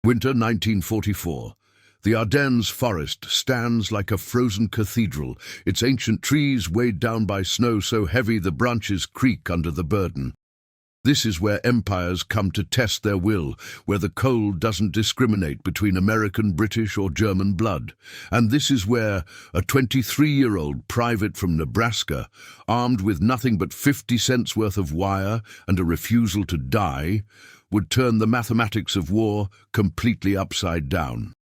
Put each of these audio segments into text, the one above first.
Winter 1944. The Ardennes forest stands like a frozen cathedral, its ancient trees weighed down by snow so heavy the branches creak under the burden. This is where empires come to test their will, where the cold doesn't discriminate between American, British or German blood. And this is where a 23-year-old private from Nebraska, armed with nothing but 50 cents worth of wire and a refusal to die, would turn the mathematics of war completely upside down.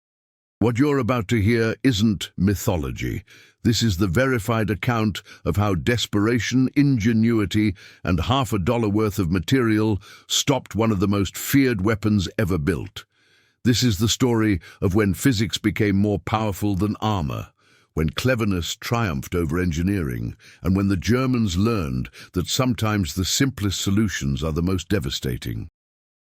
What you're about to hear isn't mythology. This is the verified account of how desperation, ingenuity, and $50 worth of material stopped one of the most feared weapons ever built. This is the story of when physics became more powerful than armor, when cleverness triumphed over engineering, and when the Germans learned that sometimes the simplest solutions are the most devastating.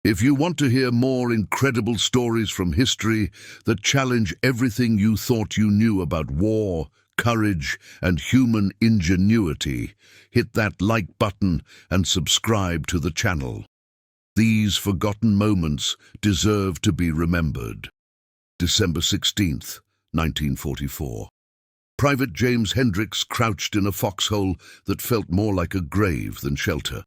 If you want to hear more incredible stories from history that challenge everything you thought you knew about war, courage, and human ingenuity, hit that like button and subscribe to the channel. These forgotten moments deserve to be remembered. December 16th, 1944. Private James Hendricks crouched in a foxhole that felt more like a grave than shelter.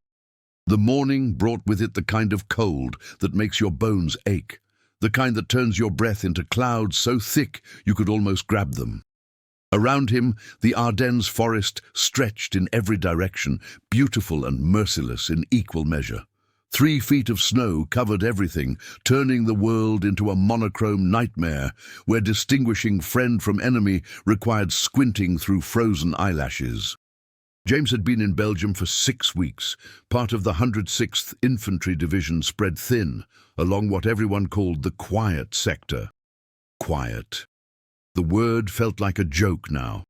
The morning brought with it the kind of cold that makes your bones ache, the kind that turns your breath into clouds so thick you could almost grab them. Around him, the Ardennes forest stretched in every direction, beautiful and merciless in equal measure. 3 feet of snow covered everything, turning the world into a monochrome nightmare where distinguishing friend from enemy required squinting through frozen eyelashes. James had been in Belgium for 6 weeks, part of the 106th Infantry Division spread thin, along what everyone called the quiet sector. Quiet. The word felt like a joke now.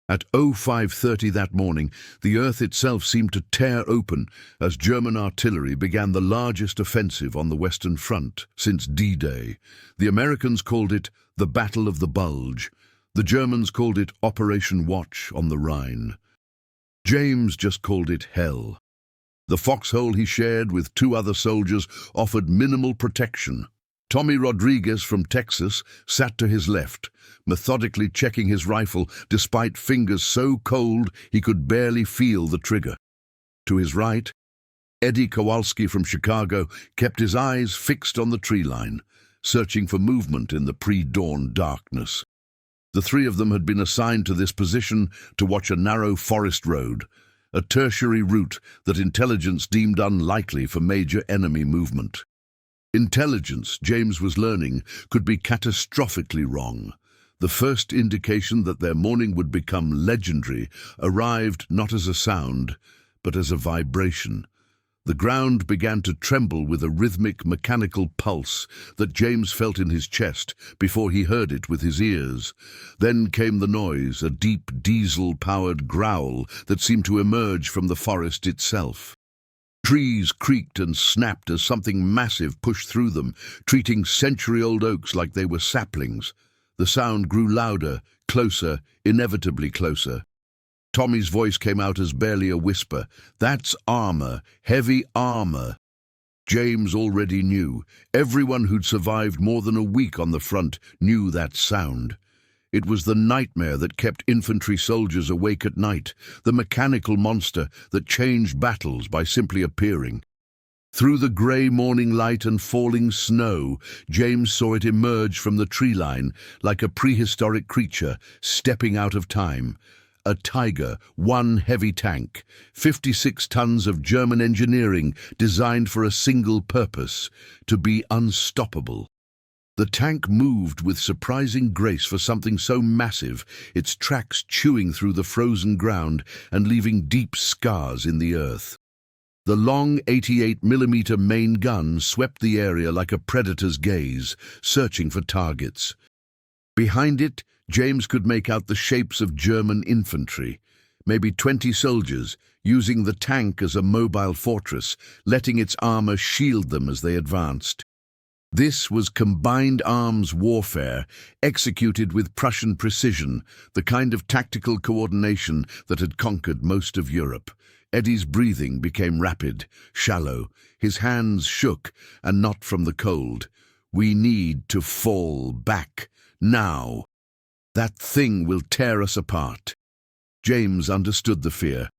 At 05:30 that morning, the earth itself seemed to tear open as German artillery began the largest offensive on the Western Front since D-Day. The Americans called it the Battle of the Bulge. The Germans called it Operation Watch on the Rhine. James just called it hell. The foxhole he shared with 2 other soldiers offered minimal protection. Tommy Rodriguez from Texas sat to his left, methodically checking his rifle despite fingers so cold he could barely feel the trigger. To his right, Eddie Kowalski from Chicago kept his eyes fixed on the tree line, searching for movement in the pre-dawn darkness. The 3 of them had been assigned to this position to watch a narrow forest road, a tertiary route that intelligence deemed unlikely for major enemy movement. Intelligence, James was learning, could be catastrophically wrong. The first indication that their morning would become legendary arrived not as a sound, but as a vibration. The ground began to tremble with a rhythmic, mechanical pulse that James felt in his chest before he heard it with his ears. Then came the noise, a deep, diesel-powered growl that seemed to emerge from the forest itself. Trees creaked and snapped as something massive pushed through them, treating century-old oaks like they were saplings. The sound grew louder, closer, inevitably closer. Tommy's voice came out as barely a whisper. "That's armor, heavy armor." James already knew. Everyone who'd survived more than a week on the front knew that sound. It was the nightmare that kept infantry soldiers awake at night, the mechanical monster that changed battles by simply appearing. Through the grey morning light and falling snow, James saw it emerge from the tree line like a prehistoric creature stepping out of time. A Tiger, 1 heavy tank, 56 tons of German engineering designed for a single purpose, to be unstoppable. The tank moved with surprising grace for something so massive, its tracks chewing through the frozen ground and leaving deep scars in the earth. The long 88mm main gun swept the area like a predator's gaze, searching for targets. Behind it, James could make out the shapes of German infantry, maybe 20 soldiers, using the tank as a mobile fortress, letting its armor shield them as they advanced. This was combined arms warfare, executed with Prussian precision, the kind of tactical coordination that had conquered most of Europe. Eddie's breathing became rapid, shallow. His hands shook, and not from the cold. We need to fall back, now. That thing will tear us apart. James understood the fear.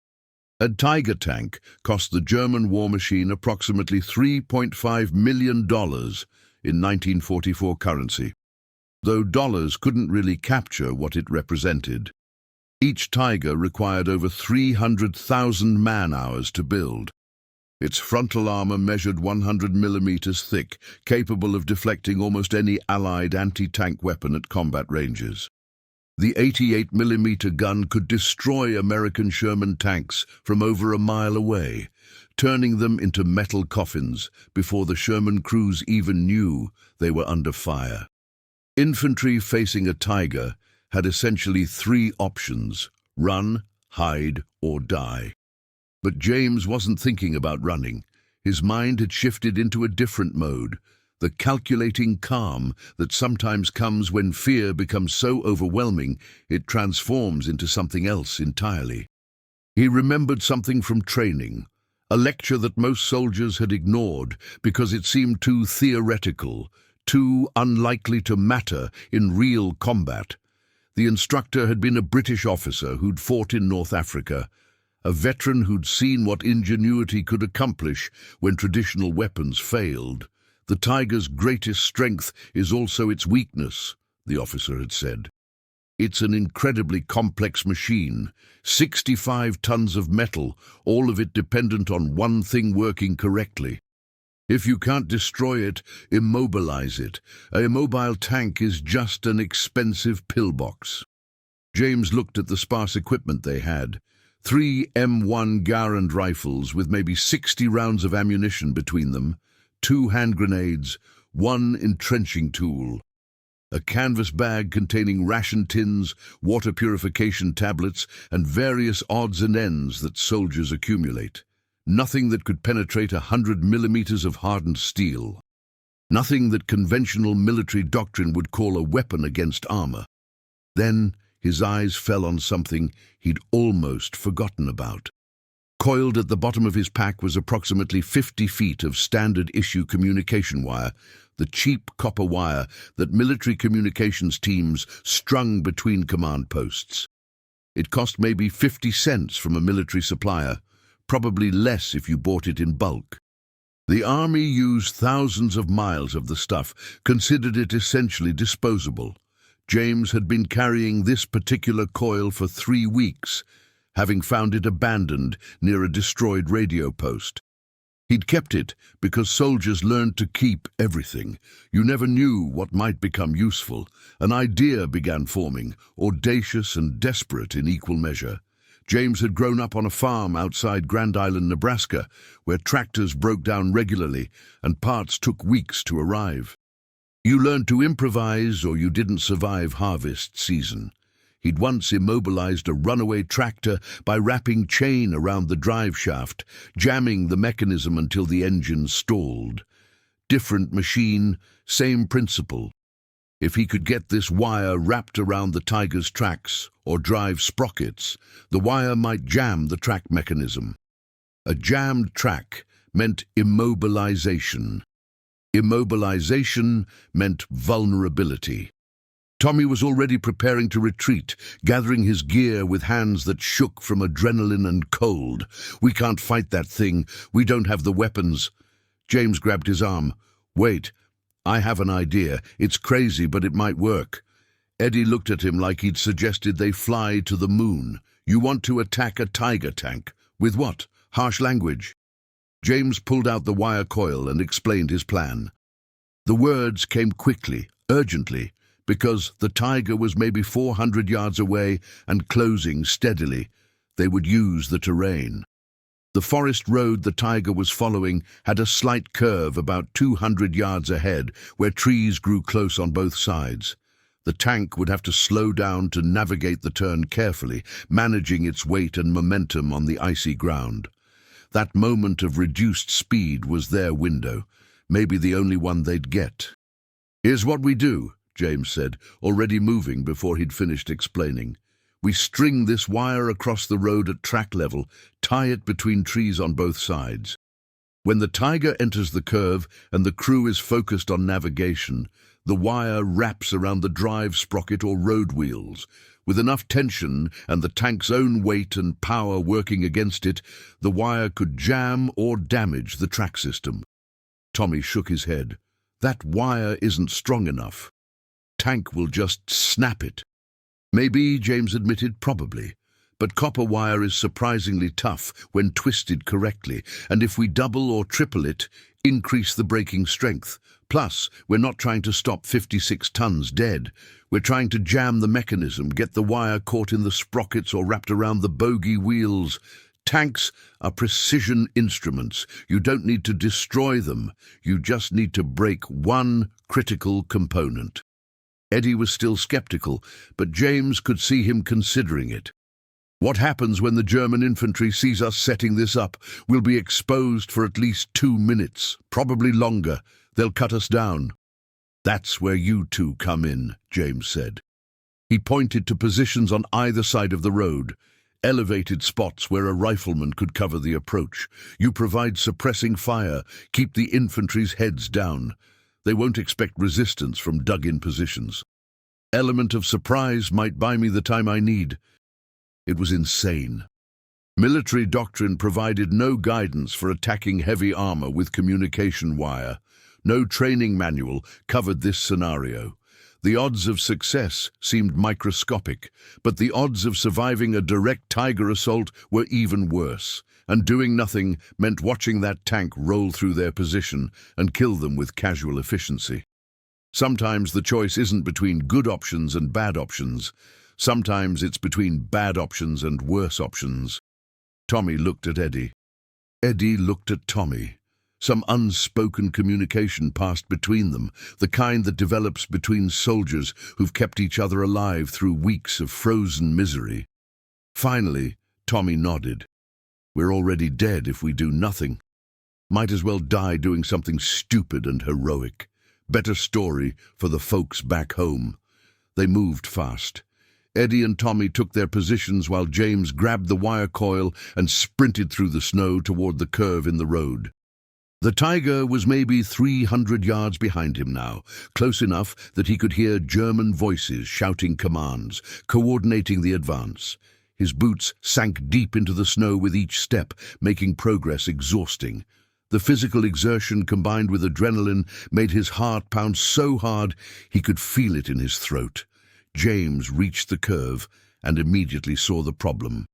A Tiger tank cost the German war machine approximately $3.5 million in 1944 currency, though dollars couldn't really capture what it represented. Each Tiger required over 300,000 man-hours to build. Its frontal armor measured 100 millimeters thick, capable of deflecting almost any Allied anti-tank weapon at combat ranges. The 88mm gun could destroy American Sherman tanks from over a mile away, turning them into metal coffins before the Sherman crews even knew they were under fire. Infantry facing a Tiger had essentially three options: run, hide, or die. But James wasn't thinking about running. His mind had shifted into a different mode, the calculating calm that sometimes comes when fear becomes so overwhelming it transforms into something else entirely. He remembered something from training, a lecture that most soldiers had ignored because it seemed too theoretical, too unlikely to matter in real combat. The instructor had been a British officer who'd fought in North Africa, a veteran who'd seen what ingenuity could accomplish when traditional weapons failed. The Tiger's greatest strength is also its weakness, the officer had said. It's an incredibly complex machine, 65 tons of metal, all of it dependent on one thing working correctly. If you can't destroy it, immobilize it. A mobile tank is just an expensive pillbox. James looked at the sparse equipment they had. 3 M1 Garand rifles with maybe 60 rounds of ammunition between them, 2 hand grenades, 1 entrenching tool, a canvas bag containing ration tins, water purification tablets, and various odds and ends that soldiers accumulate. Nothing that could penetrate 100 millimeters of hardened steel. Nothing that conventional military doctrine would call a weapon against armor. Then his eyes fell on something he'd almost forgotten about. Coiled at the bottom of his pack was approximately 50 feet of standard-issue communication wire, the cheap copper wire that military communications teams strung between command posts. It cost maybe 50 cents from a military supplier, probably less if you bought it in bulk. The army used thousands of miles of the stuff, considered it essentially disposable. James had been carrying this particular coil for 3 weeks, having found it abandoned near a destroyed radio post. He'd kept it because soldiers learned to keep everything. You never knew what might become useful. An idea began forming, audacious and desperate in equal measure. James had grown up on a farm outside Grand Island, Nebraska, where tractors broke down regularly and parts took weeks to arrive. You learned to improvise or you didn't survive harvest season. He'd once immobilized a runaway tractor by wrapping chain around the drive shaft, jamming the mechanism until the engine stalled. Different machine, same principle. If he could get this wire wrapped around the Tiger's tracks or drive sprockets, the wire might jam the track mechanism. A jammed track meant immobilization. Immobilization meant vulnerability. Tommy was already preparing to retreat, gathering his gear with hands that shook from adrenaline and cold. "We can't fight that thing. We don't have the weapons." James grabbed his arm. "Wait, I have an idea. It's crazy, but it might work." Eddie looked at him like he'd suggested they fly to the moon. "You want to attack a Tiger tank? With what? Harsh language?" James pulled out the wire coil and explained his plan. The words came quickly, urgently, because the Tiger was maybe 400 yards away and closing steadily. They would use the terrain. The forest road the Tiger was following had a slight curve about 200 yards ahead, where trees grew close on both sides. The tank would have to slow down to navigate the turn carefully, managing its weight and momentum on the icy ground. That moment of reduced speed was their window, maybe the only one they'd get. "Here's what we do," James said, already moving before he'd finished explaining. "We string this wire across the road at track level, tie it between trees on both sides. When the Tiger enters the curve and the crew is focused on navigation, the wire wraps around the drive sprocket or road wheels. With enough tension and the tank's own weight and power working against it, the wire could jam or damage the track system. Tommy shook his head. That wire isn't strong enough. Tank will just snap it. Maybe, James admitted, probably. But copper wire is surprisingly tough when twisted correctly, and if we double or triple it, increase the braking strength. Plus, we're not trying to stop 56 tons dead. We're trying to jam the mechanism, get the wire caught in the sprockets or wrapped around the bogie wheels. Tanks are precision instruments. You don't need to destroy them. You just need to break one critical component. Eddie was still skeptical, but James could see him considering it. What happens when the German infantry sees us setting this up? We'll be exposed for at least 2 minutes, probably longer. They'll cut us down. That's where you two come in, James said. He pointed to positions on either side of the road, elevated spots where a rifleman could cover the approach. You provide suppressing fire, keep the infantry's heads down. They won't expect resistance from dug-in positions. Element of surprise might buy me the time I need. It was insane. Military doctrine provided no guidance for attacking heavy armor with communication wire. No training manual covered this scenario. The odds of success seemed microscopic, but the odds of surviving a direct Tiger assault were even worse. And doing nothing meant watching that tank roll through their position and kill them with casual efficiency. Sometimes the choice isn't between good options and bad options. Sometimes it's between bad options and worse options. Tommy looked at Eddie. Eddie looked at Tommy. Some unspoken communication passed between them, the kind that develops between soldiers who've kept each other alive through weeks of frozen misery. Finally, Tommy nodded. We're already dead if we do nothing. Might as well die doing something stupid and heroic. Better story for the folks back home. They moved fast. Eddie and Tommy took their positions while James grabbed the wire coil and sprinted through the snow toward the curve in the road. The Tiger was maybe 300 yards behind him now, close enough that he could hear German voices shouting commands, coordinating the advance. His boots sank deep into the snow with each step, making progress exhausting. The physical exertion combined with adrenaline made his heart pound so hard he could feel it in his throat. James reached the curve and immediately saw the problem.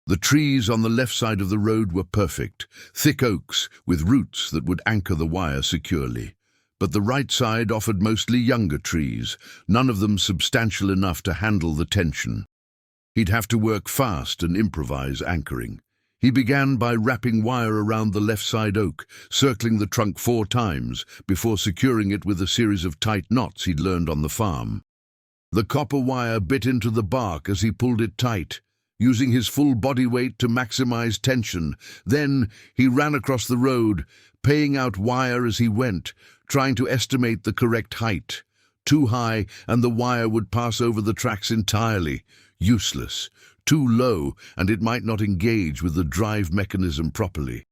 The trees on the left side of the road were perfect, thick oaks with roots that would anchor the wire securely. But the right side offered mostly younger trees, none of them substantial enough to handle the tension. He'd have to work fast and improvise anchoring. He began by wrapping wire around the left side oak, circling the trunk 4 times before securing it with a series of tight knots he'd learned on the farm. The copper wire bit into the bark as he pulled it tight, using his full body weight to maximize tension. Then he ran across the road, paying out wire as he went, trying to estimate the correct height. Too high, and the wire would pass over the tracks entirely. Useless. Too low, and it might not engage with the drive mechanism properly.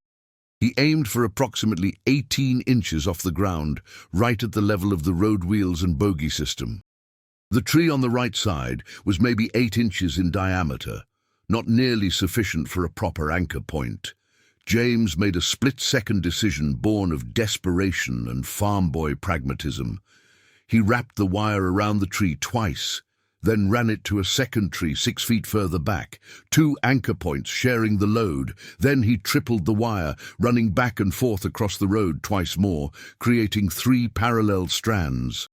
He aimed for approximately 18 inches off the ground, right at the level of the road wheels and bogie system. The tree on the right side was maybe 8 inches in diameter, not nearly sufficient for a proper anchor point. James made a split-second decision born of desperation and farm boy pragmatism. He wrapped the wire around the tree twice, then ran it to a second tree 6 feet further back, 2 anchor points sharing the load. Then he tripled the wire, running back and forth across the road twice more, creating 3 parallel strands.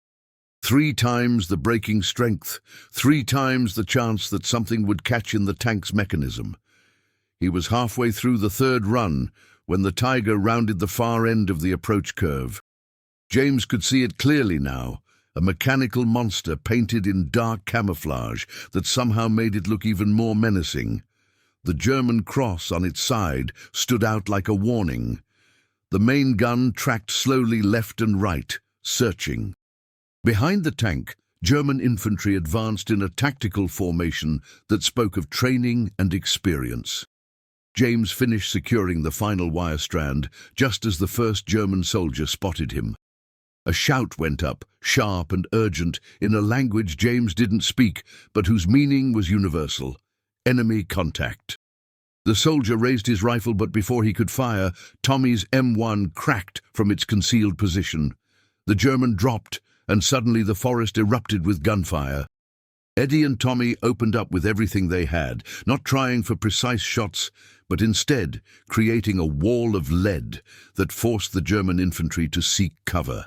3 times the braking strength, 3 times the chance that something would catch in the tank's mechanism. He was halfway through the 3rd run when the Tiger rounded the far end of the approach curve. James could see it clearly now, a mechanical monster painted in dark camouflage that somehow made it look even more menacing. The German cross on its side stood out like a warning. The main gun tracked slowly left and right, searching. Behind the tank, German infantry advanced in a tactical formation that spoke of training and experience. James finished securing the final wire strand just as the first German soldier spotted him. A shout went up, sharp and urgent, in a language James didn't speak, but whose meaning was universal. Enemy contact. The soldier raised his rifle, but before he could fire, Tommy's M1 cracked from its concealed position. The German dropped, and suddenly the forest erupted with gunfire. Eddie and Tommy opened up with everything they had, not trying for precise shots, but instead creating a wall of lead that forced the German infantry to seek cover.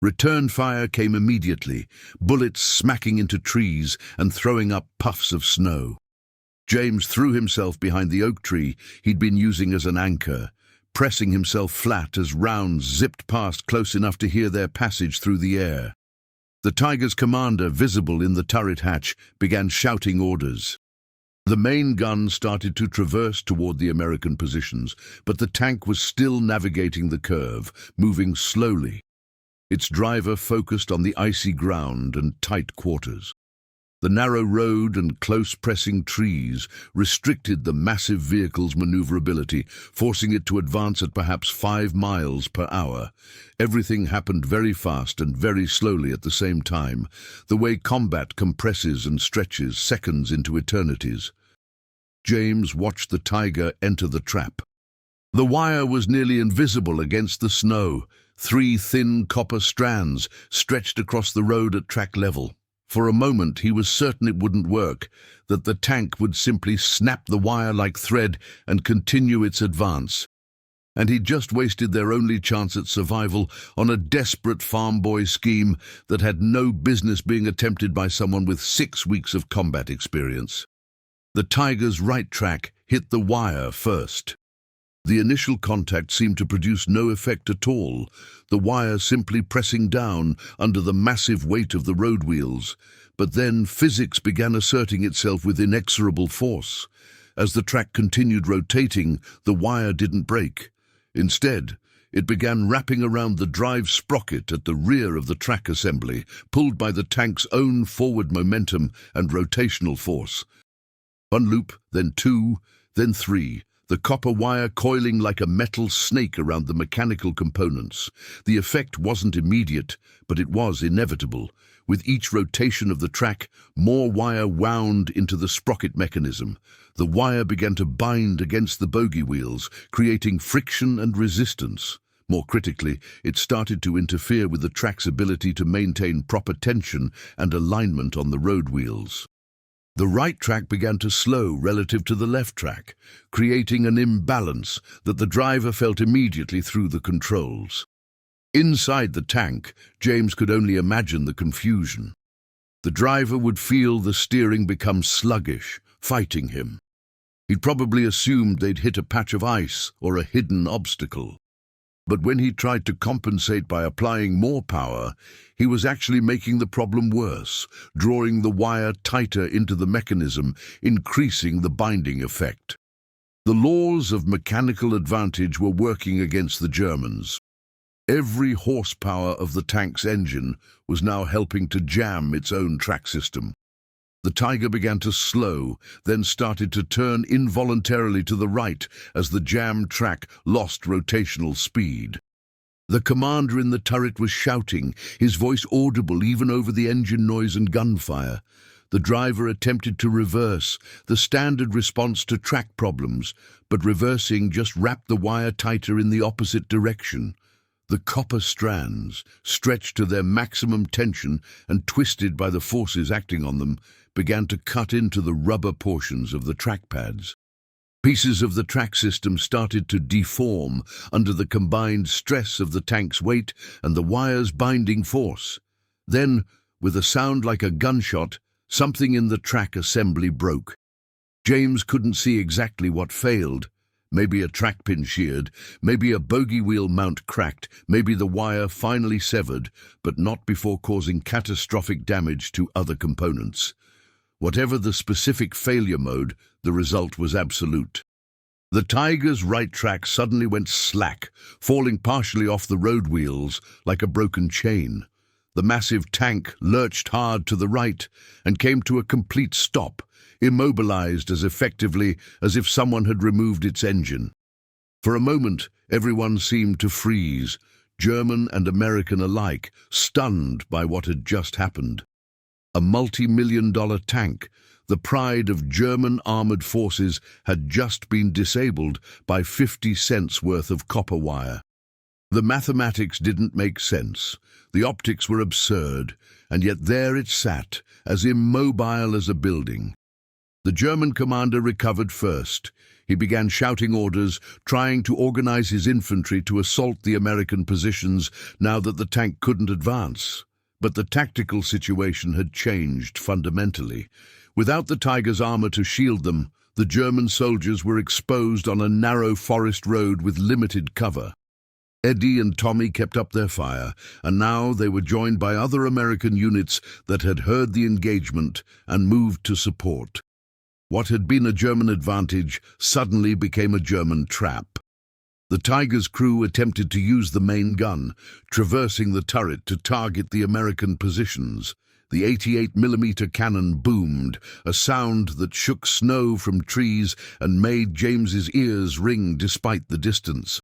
Return fire came immediately, bullets smacking into trees and throwing up puffs of snow. James threw himself behind the oak tree he'd been using as an anchor, pressing himself flat as rounds zipped past close enough to hear their passage through the air. The Tiger's commander, visible in the turret hatch, began shouting orders. The main gun started to traverse toward the American positions, but the tank was still navigating the curve, moving slowly. Its driver focused on the icy ground and tight quarters. The narrow road and close-pressing trees restricted the massive vehicle's maneuverability, forcing it to advance at perhaps 5 miles per hour. Everything happened very fast and very slowly at the same time, the way combat compresses and stretches seconds into eternities. James watched the Tiger enter the trap. The wire was nearly invisible against the snow, 3 thin copper strands stretched across the road at track level. For a moment he was certain it wouldn't work, that the tank would simply snap the wire like thread and continue its advance. And he'd just wasted their only chance at survival on a desperate farm boy scheme that had no business being attempted by someone with 6 weeks of combat experience. The Tiger's right track hit the wire first. The initial contact seemed to produce no effect at all, the wire simply pressing down under the massive weight of the road wheels. But then physics began asserting itself with inexorable force. As the track continued rotating, the wire didn't break. Instead, it began wrapping around the drive sprocket at the rear of the track assembly, pulled by the tank's own forward momentum and rotational force. 1 loop, then 2, then 3. The copper wire coiling like a metal snake around the mechanical components. The effect wasn't immediate, but it was inevitable. With each rotation of the track, more wire wound into the sprocket mechanism. The wire began to bind against the bogie wheels, creating friction and resistance. More critically, it started to interfere with the track's ability to maintain proper tension and alignment on the road wheels. The right track began to slow relative to the left track, creating an imbalance that the driver felt immediately through the controls. Inside the tank, James could only imagine the confusion. The driver would feel the steering become sluggish, fighting him. He'd probably assumed they'd hit a patch of ice or a hidden obstacle. But when he tried to compensate by applying more power, he was actually making the problem worse, drawing the wire tighter into the mechanism, increasing the binding effect. The laws of mechanical advantage were working against the Germans. Every horsepower of the tank's engine was now helping to jam its own track system. The Tiger began to slow, then started to turn involuntarily to the right as the jammed track lost rotational speed. The commander in the turret was shouting, his voice audible even over the engine noise and gunfire. The driver attempted to reverse, the standard response to track problems, but reversing just wrapped the wire tighter in the opposite direction. The copper strands, stretched to their maximum tension and twisted by the forces acting on them, began to cut into the rubber portions of the track pads. Pieces of the track system started to deform under the combined stress of the tank's weight and the wire's binding force. Then, with a sound like a gunshot, something in the track assembly broke. James couldn't see exactly what failed. Maybe a track pin sheared, maybe a bogie wheel mount cracked, maybe the wire finally severed, but not before causing catastrophic damage to other components. Whatever the specific failure mode, the result was absolute. The Tiger's right track suddenly went slack, falling partially off the road wheels like a broken chain. The massive tank lurched hard to the right and came to a complete stop, immobilized as effectively as if someone had removed its engine. For a moment, everyone seemed to freeze, German and American alike, stunned by what had just happened. A multi-million-dollar tank, the pride of German armored forces, had just been disabled by 50 cents worth of copper wire. The mathematics didn't make sense, the optics were absurd, and yet there it sat, as immobile as a building. The German commander recovered first. He began shouting orders, trying to organize his infantry to assault the American positions now that the tank couldn't advance. But the tactical situation had changed fundamentally. Without the Tiger's armor to shield them, the German soldiers were exposed on a narrow forest road with limited cover. Eddie and Tommy kept up their fire, and now they were joined by other American units that had heard the engagement and moved to support. What had been a German advantage suddenly became a German trap. The Tiger's crew attempted to use the main gun, traversing the turret to target the American positions. The 88mm cannon boomed, a sound that shook snow from trees and made James's ears ring despite the distance.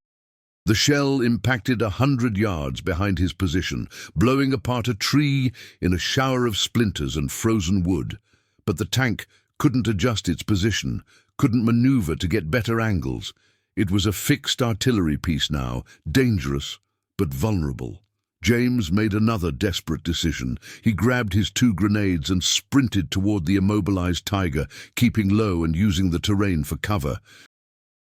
The shell impacted 100 yards behind his position, blowing apart a tree in a shower of splinters and frozen wood. But the tank couldn't adjust its position, couldn't maneuver to get better angles. It was a fixed artillery piece now, dangerous but vulnerable. James made another desperate decision. He grabbed his 2 grenades and sprinted toward the immobilized Tiger, keeping low and using the terrain for cover.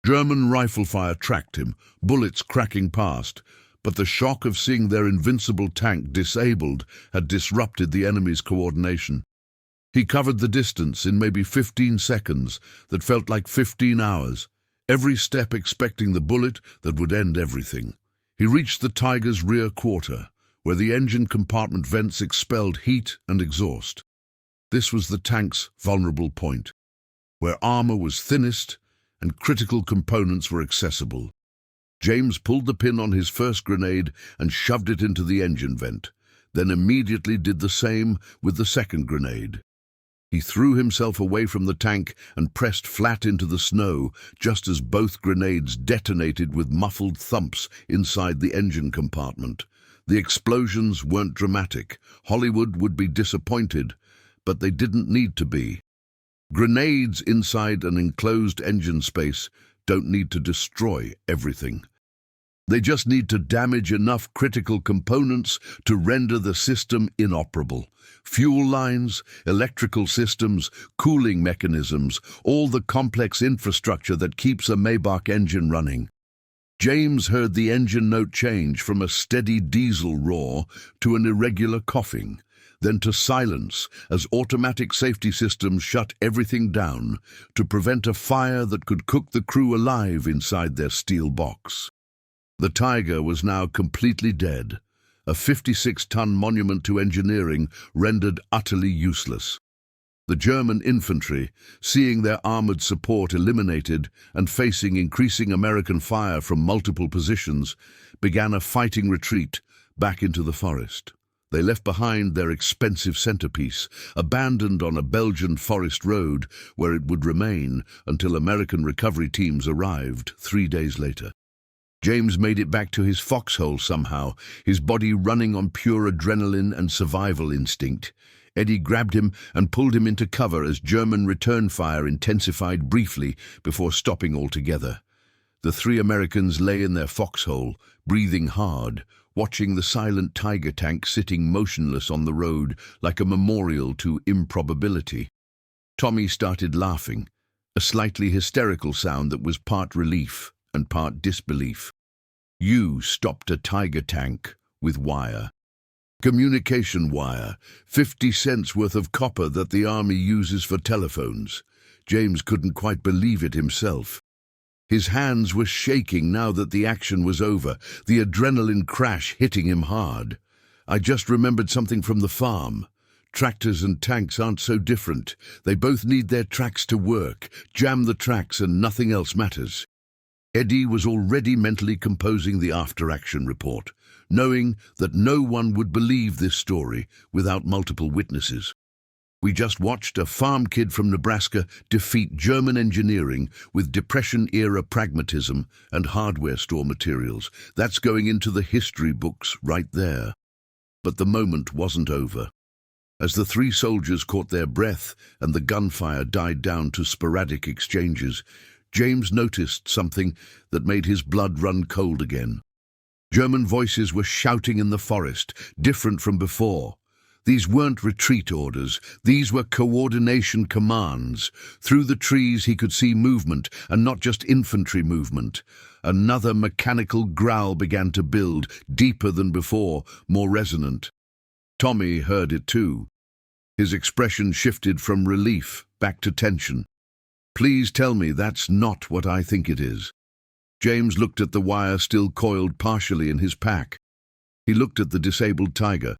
German rifle fire tracked him, bullets cracking past, but the shock of seeing their invincible tank disabled had disrupted the enemy's coordination. He covered the distance in maybe 15 seconds that felt like 15 hours, every step expecting the bullet that would end everything. He reached the Tiger's rear quarter, where the engine compartment vents expelled heat and exhaust. This was the tank's vulnerable point, where armor was thinnest and critical components were accessible. James pulled the pin on his first grenade and shoved it into the engine vent, then immediately did the same with the second grenade. He threw himself away from the tank and pressed flat into the snow just as both grenades detonated with muffled thumps inside the engine compartment. The explosions weren't dramatic. Hollywood would be disappointed, but they didn't need to be. Grenades inside an enclosed engine space don't need to destroy everything. They just need to damage enough critical components to render the system inoperable. Fuel lines, electrical systems, cooling mechanisms, all the complex infrastructure that keeps a Maybach engine running. James heard the engine note change from a steady diesel roar to an irregular coughing, then to silence as automatic safety systems shut everything down to prevent a fire that could cook the crew alive inside their steel box. The Tiger was now completely dead, a 56-ton monument to engineering rendered utterly useless. The German infantry, seeing their armored support eliminated and facing increasing American fire from multiple positions, began a fighting retreat back into the forest. They left behind their expensive centerpiece, abandoned on a Belgian forest road where it would remain until American recovery teams arrived 3 days later. James made it back to his foxhole somehow, his body running on pure adrenaline and survival instinct. Eddie grabbed him and pulled him into cover as German return fire intensified briefly before stopping altogether. The 3 Americans lay in their foxhole, breathing hard, watching the silent Tiger tank sitting motionless on the road like a memorial to improbability. Tommy started laughing, a slightly hysterical sound that was part relief and part disbelief. You stopped a Tiger tank with wire. Communication wire, 50 cents worth of copper that the army uses for telephones. James couldn't quite believe it himself. His hands were shaking now that the action was over, the adrenaline crash hitting him hard. I just remembered something from the farm. Tractors and tanks aren't so different. They both need their tracks to work. Jam the tracks and nothing else matters. Eddie was already mentally composing the after-action report, knowing that no one would believe this story without multiple witnesses. We just watched a farm kid from Nebraska defeat German engineering with Depression-era pragmatism and hardware store materials. That's going into the history books right there. But the moment wasn't over. As the three soldiers caught their breath and the gunfire died down to sporadic exchanges, James noticed something that made his blood run cold again. German voices were shouting in the forest, different from before. These weren't retreat orders, these were coordination commands. Through the trees he could see movement, and not just infantry movement. Another mechanical growl began to build, deeper than before, more resonant. Tommy heard it too. His expression shifted from relief back to tension. "Please tell me that's not what I think it is." James looked at the wire still coiled partially in his pack. He looked at the disabled tiger.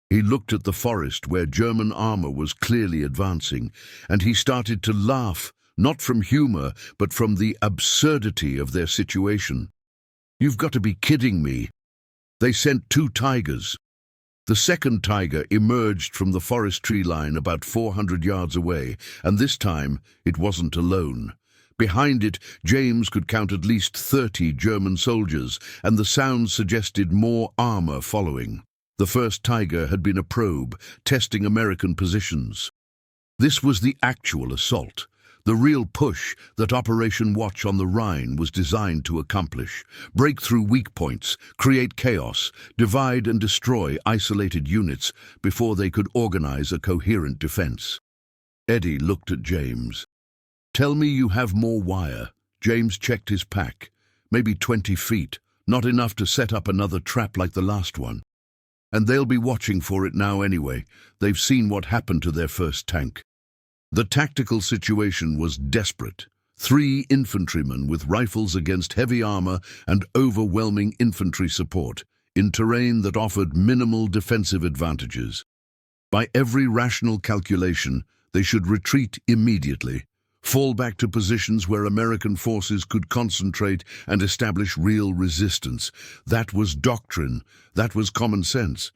He looked at the forest where German armor was clearly advancing, and he started to laugh, not from humor, but from the absurdity of their situation. "You've got to be kidding me. They sent 2 tigers." The second tiger emerged from the forest tree line about 400 yards away, and this time it wasn't alone. Behind it, James could count at least 30 German soldiers, and the sounds suggested more armor following. The first tiger had been a probe, testing American positions. This was the actual assault, the real push that Operation Watch on the Rhine was designed to accomplish. Break through weak points, create chaos, divide and destroy isolated units before they could organize a coherent defense. Eddie looked at James. "Tell me you have more wire." James checked his pack. "Maybe 20 feet, not enough to set up another trap like the last one. And they'll be watching for it now anyway. They've seen what happened to their first tank." The tactical situation was desperate. 3 infantrymen with rifles against heavy armor and overwhelming infantry support, in terrain that offered minimal defensive advantages. By every rational calculation, they should retreat immediately, fall back to positions where American forces could concentrate and establish real resistance. That was doctrine, that was common sense.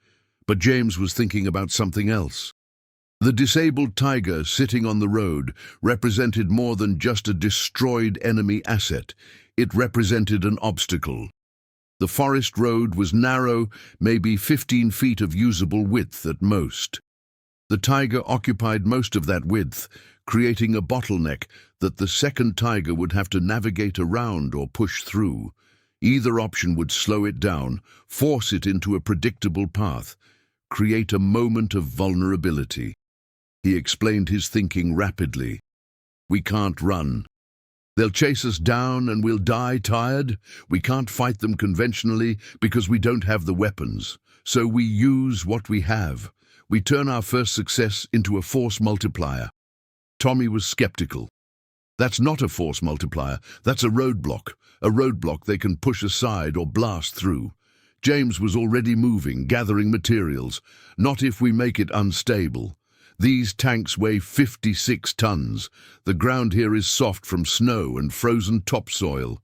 But James was thinking about something else. The disabled tiger sitting on the road represented more than just a destroyed enemy asset. It represented an obstacle. The forest road was narrow, maybe 15 feet of usable width at most. The tiger occupied most of that width, creating a bottleneck that the second tiger would have to navigate around or push through. Either option would slow it down, force it into a predictable path, create a moment of vulnerability. He explained his thinking rapidly. "We can't run. They'll chase us down and we'll die tired. We can't fight them conventionally because we don't have the weapons. So we use what we have. We turn our first success into a force multiplier." Tommy was skeptical. "That's not a force multiplier. That's a roadblock. A roadblock they can push aside or blast through." James was already moving, gathering materials. "Not if we make it unstable. These tanks weigh 56 tons. The ground here is soft from snow and frozen topsoil.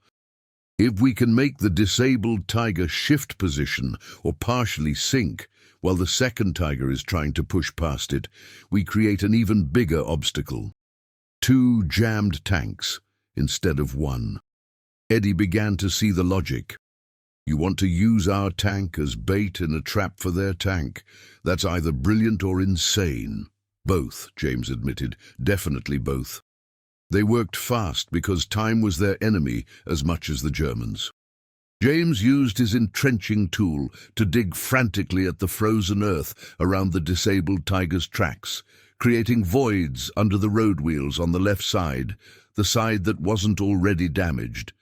If we can make the disabled tiger shift position or partially sink, while the second tiger is trying to push past it, we create an even bigger obstacle. 2 jammed tanks instead of 1. Eddie began to see the logic. "You want to use our tank as bait in a trap for their tank. That's either brilliant or insane." "Both," James admitted. "Definitely both." They worked fast because time was their enemy as much as the Germans. James used his entrenching tool to dig frantically at the frozen earth around the disabled tiger's tracks, creating voids under the road wheels on the left side, the side that wasn't already damaged.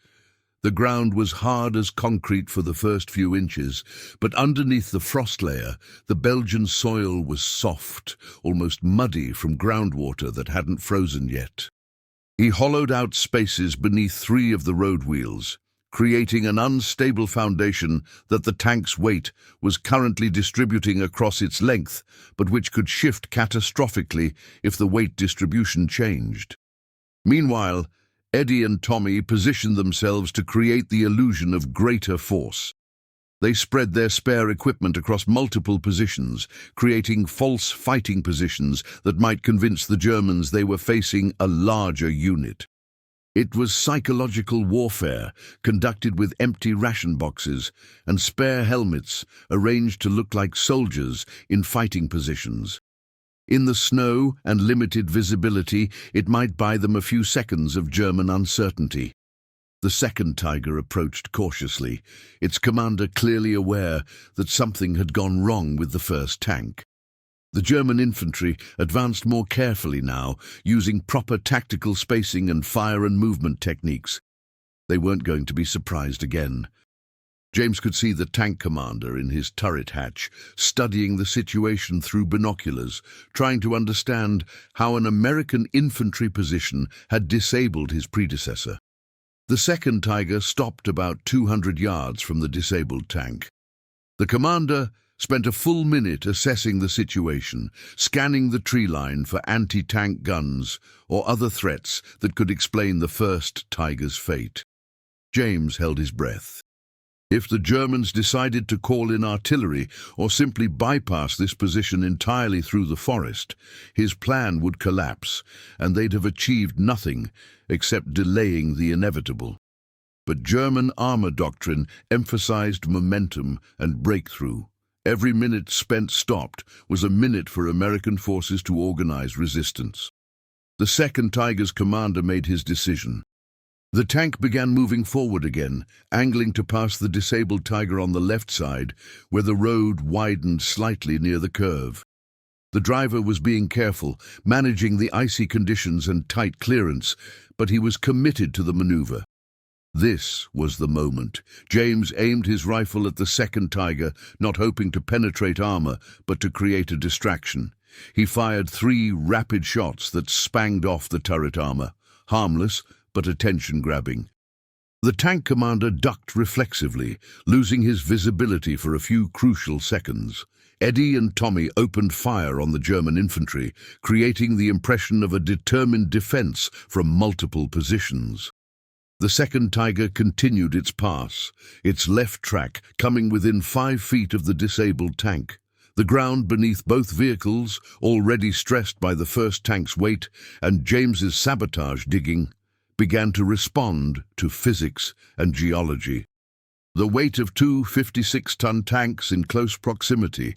The ground was hard as concrete for the first few inches, but underneath the frost layer, the Belgian soil was soft, almost muddy from groundwater that hadn't frozen yet. He hollowed out spaces beneath 3 of the road wheels, creating an unstable foundation that the tank's weight was currently distributing across its length, but which could shift catastrophically if the weight distribution changed. Meanwhile, Eddie and Tommy positioned themselves to create the illusion of greater force. They spread their spare equipment across multiple positions, creating false fighting positions that might convince the Germans they were facing a larger unit. It was psychological warfare, conducted with empty ration boxes and spare helmets arranged to look like soldiers in fighting positions. In the snow and limited visibility, it might buy them a few seconds of German uncertainty. The second Tiger approached cautiously, its commander clearly aware that something had gone wrong with the first tank. The German infantry advanced more carefully now, using proper tactical spacing and fire and movement techniques. They weren't going to be surprised again. James could see the tank commander in his turret hatch, studying the situation through binoculars, trying to understand how an American infantry position had disabled his predecessor. The second Tiger stopped about 200 yards from the disabled tank. The commander spent a full minute assessing the situation, scanning the tree line for anti-tank guns or other threats that could explain the first Tiger's fate. James held his breath. If the Germans decided to call in artillery or simply bypass this position entirely through the forest, his plan would collapse, and they'd have achieved nothing except delaying the inevitable. But German armor doctrine emphasized momentum and breakthrough. Every minute spent stopped was a minute for American forces to organize resistance. The second Tiger's commander made his decision. The tank began moving forward again, angling to pass the disabled Tiger on the left side, where the road widened slightly near the curve. The driver was being careful, managing the icy conditions and tight clearance, but he was committed to the maneuver. This was the moment. James aimed his rifle at the second Tiger, not hoping to penetrate armor, but to create a distraction. He fired 3 rapid shots that spanged off the turret armor, harmless but attention-grabbing. The tank commander ducked reflexively, losing his visibility for a few crucial seconds. Eddie and Tommy opened fire on the German infantry, creating the impression of a determined defense from multiple positions. The second Tiger continued its pass, its left track coming within 5 feet of the disabled tank. The ground beneath both vehicles, already stressed by the first tank's weight and James's sabotage digging, began to respond to physics and geology. The weight of 2 56-ton tanks in close proximity,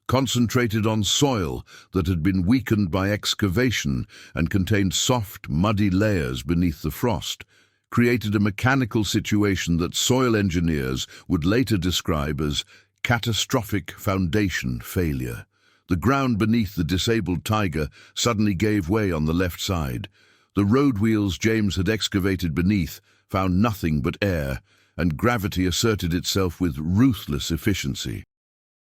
concentrated on soil that had been weakened by excavation and contained soft, muddy layers beneath the frost, created a mechanical situation that soil engineers would later describe as catastrophic foundation failure. The ground beneath the disabled Tiger suddenly gave way on the left side. The road wheels James had excavated beneath found nothing but air, and gravity asserted itself with ruthless efficiency.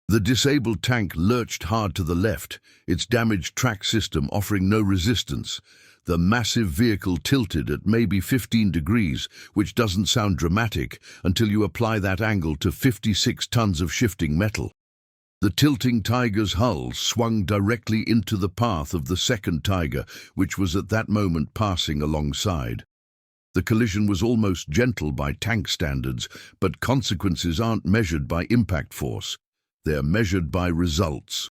The disabled tank lurched hard to the left, its damaged track system offering no resistance. The massive vehicle tilted at maybe 15 degrees, which doesn't sound dramatic until you apply that angle to 56 tons of shifting metal. The tilting Tiger's hull swung directly into the path of the second Tiger, which was at that moment passing alongside. The collision was almost gentle by tank standards, but consequences aren't measured by impact force. They're measured by results.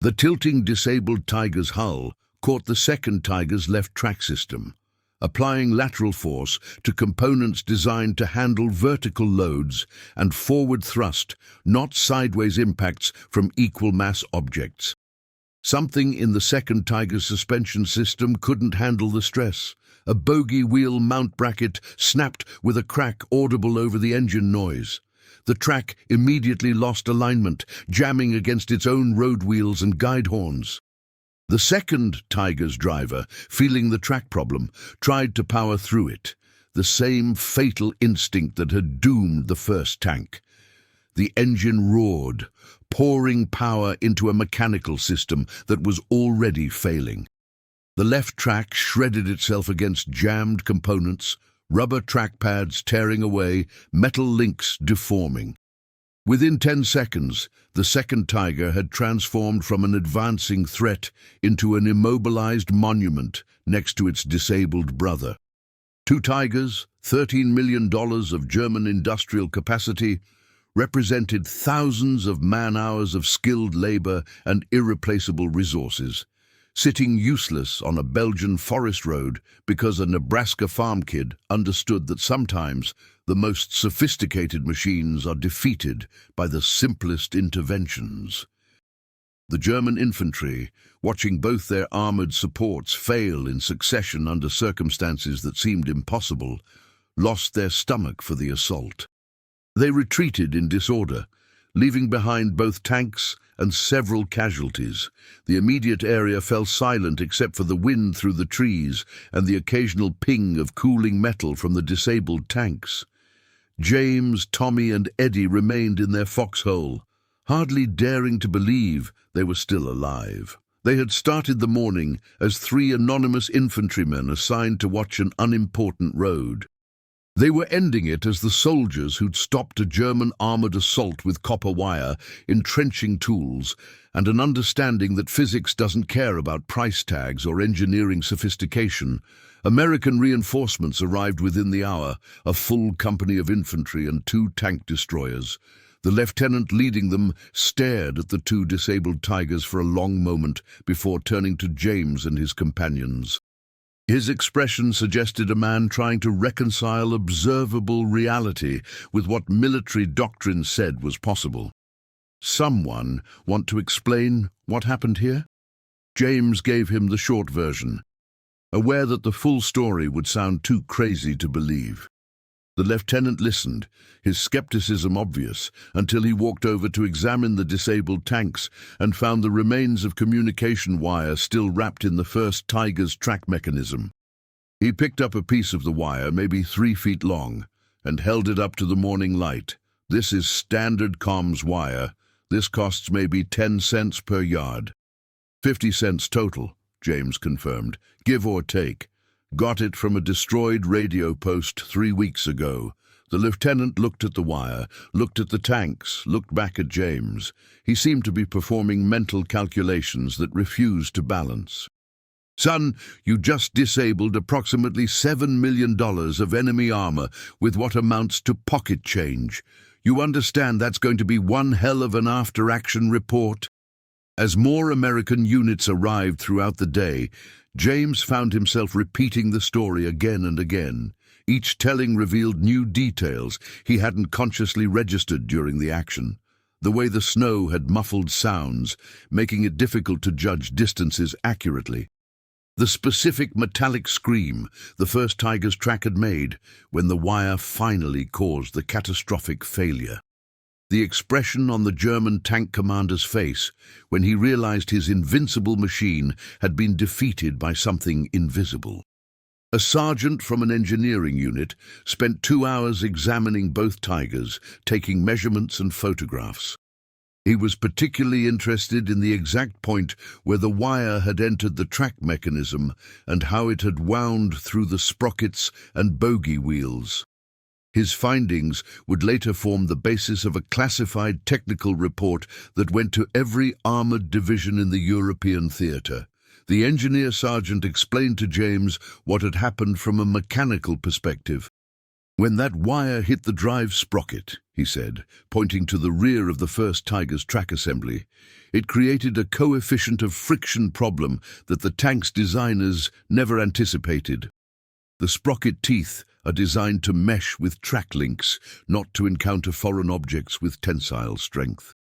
The tilting disabled Tiger's hull caught the second Tiger's left track system, applying lateral force to components designed to handle vertical loads and forward thrust, not sideways impacts from equal mass objects. Something in the second Tiger's suspension system couldn't handle the stress. A bogie wheel mount bracket snapped with a crack audible over the engine noise. The track immediately lost alignment, jamming against its own road wheels and guide horns. The second Tiger's driver, feeling the track problem, tried to power through it, the same fatal instinct that had doomed the first tank. The engine roared, pouring power into a mechanical system that was already failing. The left track shredded itself against jammed components, rubber track pads tearing away, metal links deforming. Within 10 seconds, the second Tiger had transformed from an advancing threat into an immobilized monument next to its disabled brother. Two Tigers, $13 million of German industrial capacity, represented thousands of man-hours of skilled labor and irreplaceable resources, sitting useless on a Belgian forest road because a Nebraska farm kid understood that sometimes the most sophisticated machines are defeated by the simplest interventions. The German infantry, watching both their armored supports fail in succession under circumstances that seemed impossible, lost their stomach for the assault. They retreated in disorder, leaving behind both tanks and several casualties. The immediate area fell silent except for the wind through the trees and the occasional ping of cooling metal from the disabled tanks. James, Tommy, and Eddie remained in their foxhole, hardly daring to believe they were still alive. They had started the morning as three anonymous infantrymen assigned to watch an unimportant road. They were ending it as the soldiers who'd stopped a German armored assault with copper wire, entrenching tools, and an understanding that physics doesn't care about price tags or engineering sophistication. American reinforcements arrived within the hour, a full company of infantry and two tank destroyers. The lieutenant leading them stared at the two disabled Tigers for a long moment before turning to James and his companions. His expression suggested a man trying to reconcile observable reality with what military doctrine said was possible. "Someone want to explain what happened here?" James gave him the short version, aware that the full story would sound too crazy to believe. The lieutenant listened, his skepticism obvious, until he walked over to examine the disabled tanks and found the remains of communication wire still wrapped in the first Tiger's track mechanism. He picked up a piece of the wire, maybe 3 feet long, and held it up to the morning light. "This is standard comms wire. This costs maybe 10 cents per yard." 50 cents total, James confirmed, give or take. "Got it from a destroyed radio post 3 weeks ago." The lieutenant looked at the wire, looked at the tanks, looked back at James. He seemed to be performing mental calculations that refused to balance. "Son, you just disabled approximately $7 million of enemy armor with what amounts to pocket change. You understand that's going to be one hell of an after-action report?" As more American units arrived throughout the day, James found himself repeating the story again and again. Each telling revealed new details he hadn't consciously registered during the action. The way the snow had muffled sounds, making it difficult to judge distances accurately. The specific metallic scream the first Tiger's track had made when the wire finally caused the catastrophic failure. The expression on the German tank commander's face when he realized his invincible machine had been defeated by something invisible. A sergeant from an engineering unit spent 2 hours examining both Tigers, taking measurements and photographs. He was particularly interested in the exact point where the wire had entered the track mechanism and how it had wound through the sprockets and bogie wheels. His findings would later form the basis of a classified technical report that went to every armored division in the European theater. The engineer sergeant explained to James what had happened from a mechanical perspective. "When that wire hit the drive sprocket," he said, pointing to the rear of the first Tiger's track assembly, "it created a coefficient of friction problem that the tank's designers never anticipated. The sprocket teeth are designed to mesh with track links, not to encounter foreign objects with tensile strength.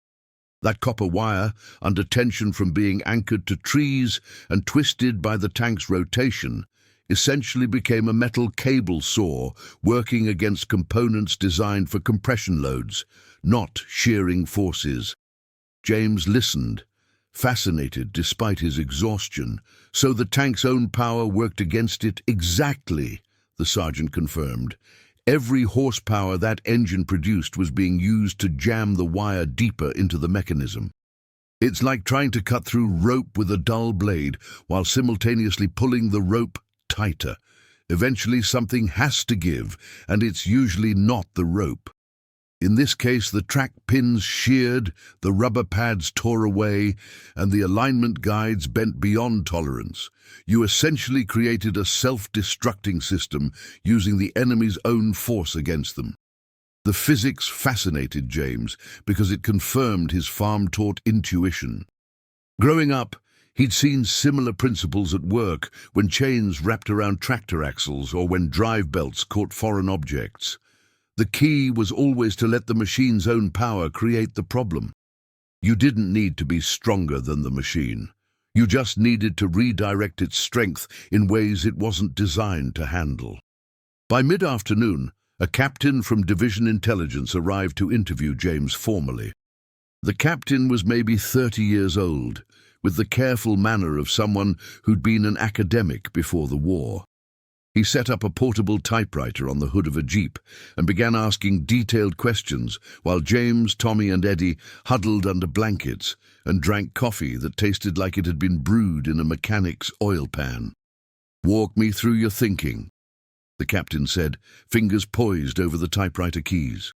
That copper wire, under tension from being anchored to trees and twisted by the tank's rotation, essentially became a metal cable saw working against components designed for compression loads, not shearing forces." James listened, fascinated despite his exhaustion. "So the tank's own power worked against it?" "Exactly," the sergeant confirmed. "Every horsepower that engine produced was being used to jam the wire deeper into the mechanism. It's like trying to cut through rope with a dull blade while simultaneously pulling the rope tighter. Eventually something has to give, and it's usually not the rope." In this case, the track pins sheared, the rubber pads tore away, and the alignment guides bent beyond tolerance. You essentially created a self-destructing system using the enemy's own force against them. The physics fascinated James because it confirmed his farm-taught intuition. Growing up, he'd seen similar principles at work when chains wrapped around tractor axles or when drive belts caught foreign objects. The key was always to let the machine's own power create the problem. You didn't need to be stronger than the machine. You just needed to redirect its strength in ways it wasn't designed to handle. By mid-afternoon, a captain from Division Intelligence arrived to interview James formally. The captain was maybe 30 years old, with the careful manner of someone who'd been an academic before the war. He set up a portable typewriter on the hood of a Jeep and began asking detailed questions while James, Tommy and Eddie huddled under blankets and drank coffee that tasted like it had been brewed in a mechanic's oil pan. "Walk me through your thinking," the captain said, fingers poised over the typewriter keys.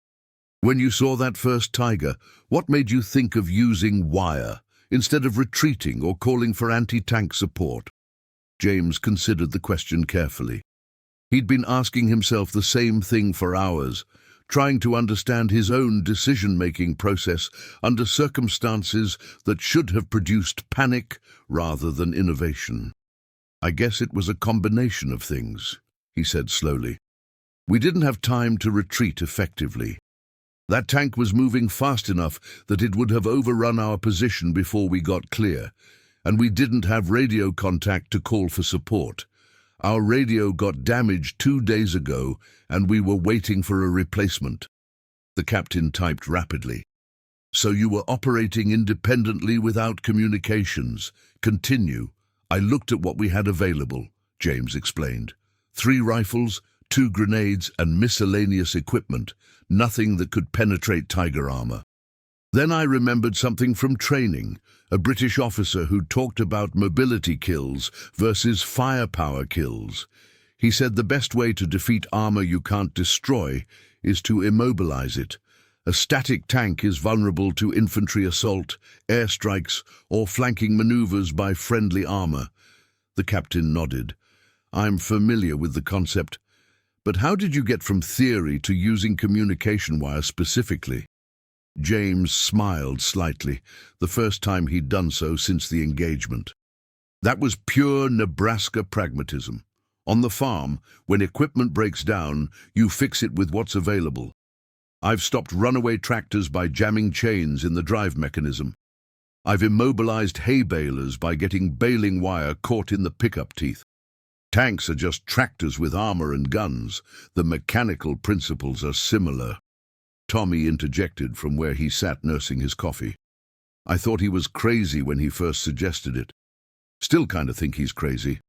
"When you saw that first tiger, what made you think of using wire instead of retreating or calling for anti-tank support?" James considered the question carefully. He'd been asking himself the same thing for hours, trying to understand his own decision-making process under circumstances that should have produced panic rather than innovation. "I guess it was a combination of things," he said slowly. "We didn't have time to retreat effectively. That tank was moving fast enough that it would have overrun our position before we got clear, and we didn't have radio contact to call for support. Our radio got damaged 2 days ago, and we were waiting for a replacement." The captain typed rapidly. "So you were operating independently without communications. Continue." "I looked at what we had available," James explained. 3 rifles, 2 grenades, and miscellaneous equipment. Nothing that could penetrate Tiger armor. Then I remembered something from training, a British officer who talked about mobility kills versus firepower kills. He said the best way to defeat armor you can't destroy is to immobilize it. A static tank is vulnerable to infantry assault, airstrikes, or flanking maneuvers by friendly armor. The captain nodded. "I'm familiar with the concept. But how did you get from theory to using communication wire specifically?" James smiled slightly, the first time he'd done so since the engagement. "That was pure Nebraska pragmatism. On the farm, when equipment breaks down, you fix it with what's available. I've stopped runaway tractors by jamming chains in the drive mechanism. I've immobilized hay balers by getting baling wire caught in the pickup teeth. Tanks are just tractors with armor and guns. The mechanical principles are similar." Tommy interjected from where he sat nursing his coffee. "I thought he was crazy when he first suggested it. Still kind of think he's crazy.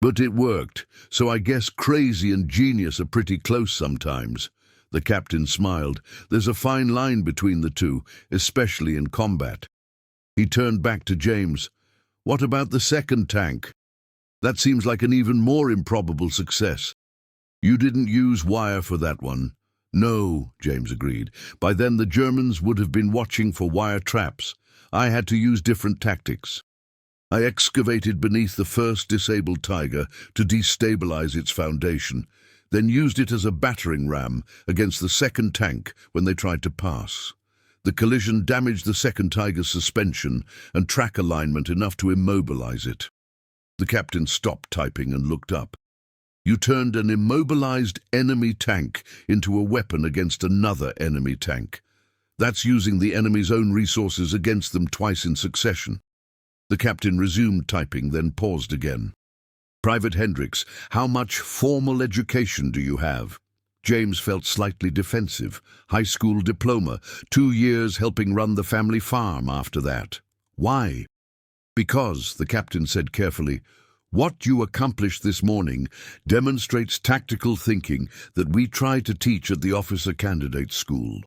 But it worked, so I guess crazy and genius are pretty close sometimes." The captain smiled. "There's a fine line between the two, especially in combat." He turned back to James. "What about the second tank? That seems like an even more improbable success." "You didn't use wire for that one." "No," James agreed. "By then the Germans would have been watching for wire traps. I had to use different tactics. I excavated beneath the first disabled Tiger to destabilize its foundation, then used it as a battering ram against the second tank when they tried to pass. The collision damaged the second Tiger's suspension and track alignment enough to immobilize it." The captain stopped typing and looked up. "You turned an immobilized enemy tank into a weapon against another enemy tank. That's using the enemy's own resources against them twice in succession." The captain resumed typing, then paused again. "Private Hendricks, how much formal education do you have?" James felt slightly defensive. "High school diploma, 2 years helping run the family farm after that." "Why?" "Because," the captain said carefully, "what you accomplished this morning demonstrates tactical thinking that we try to teach at the officer candidate school.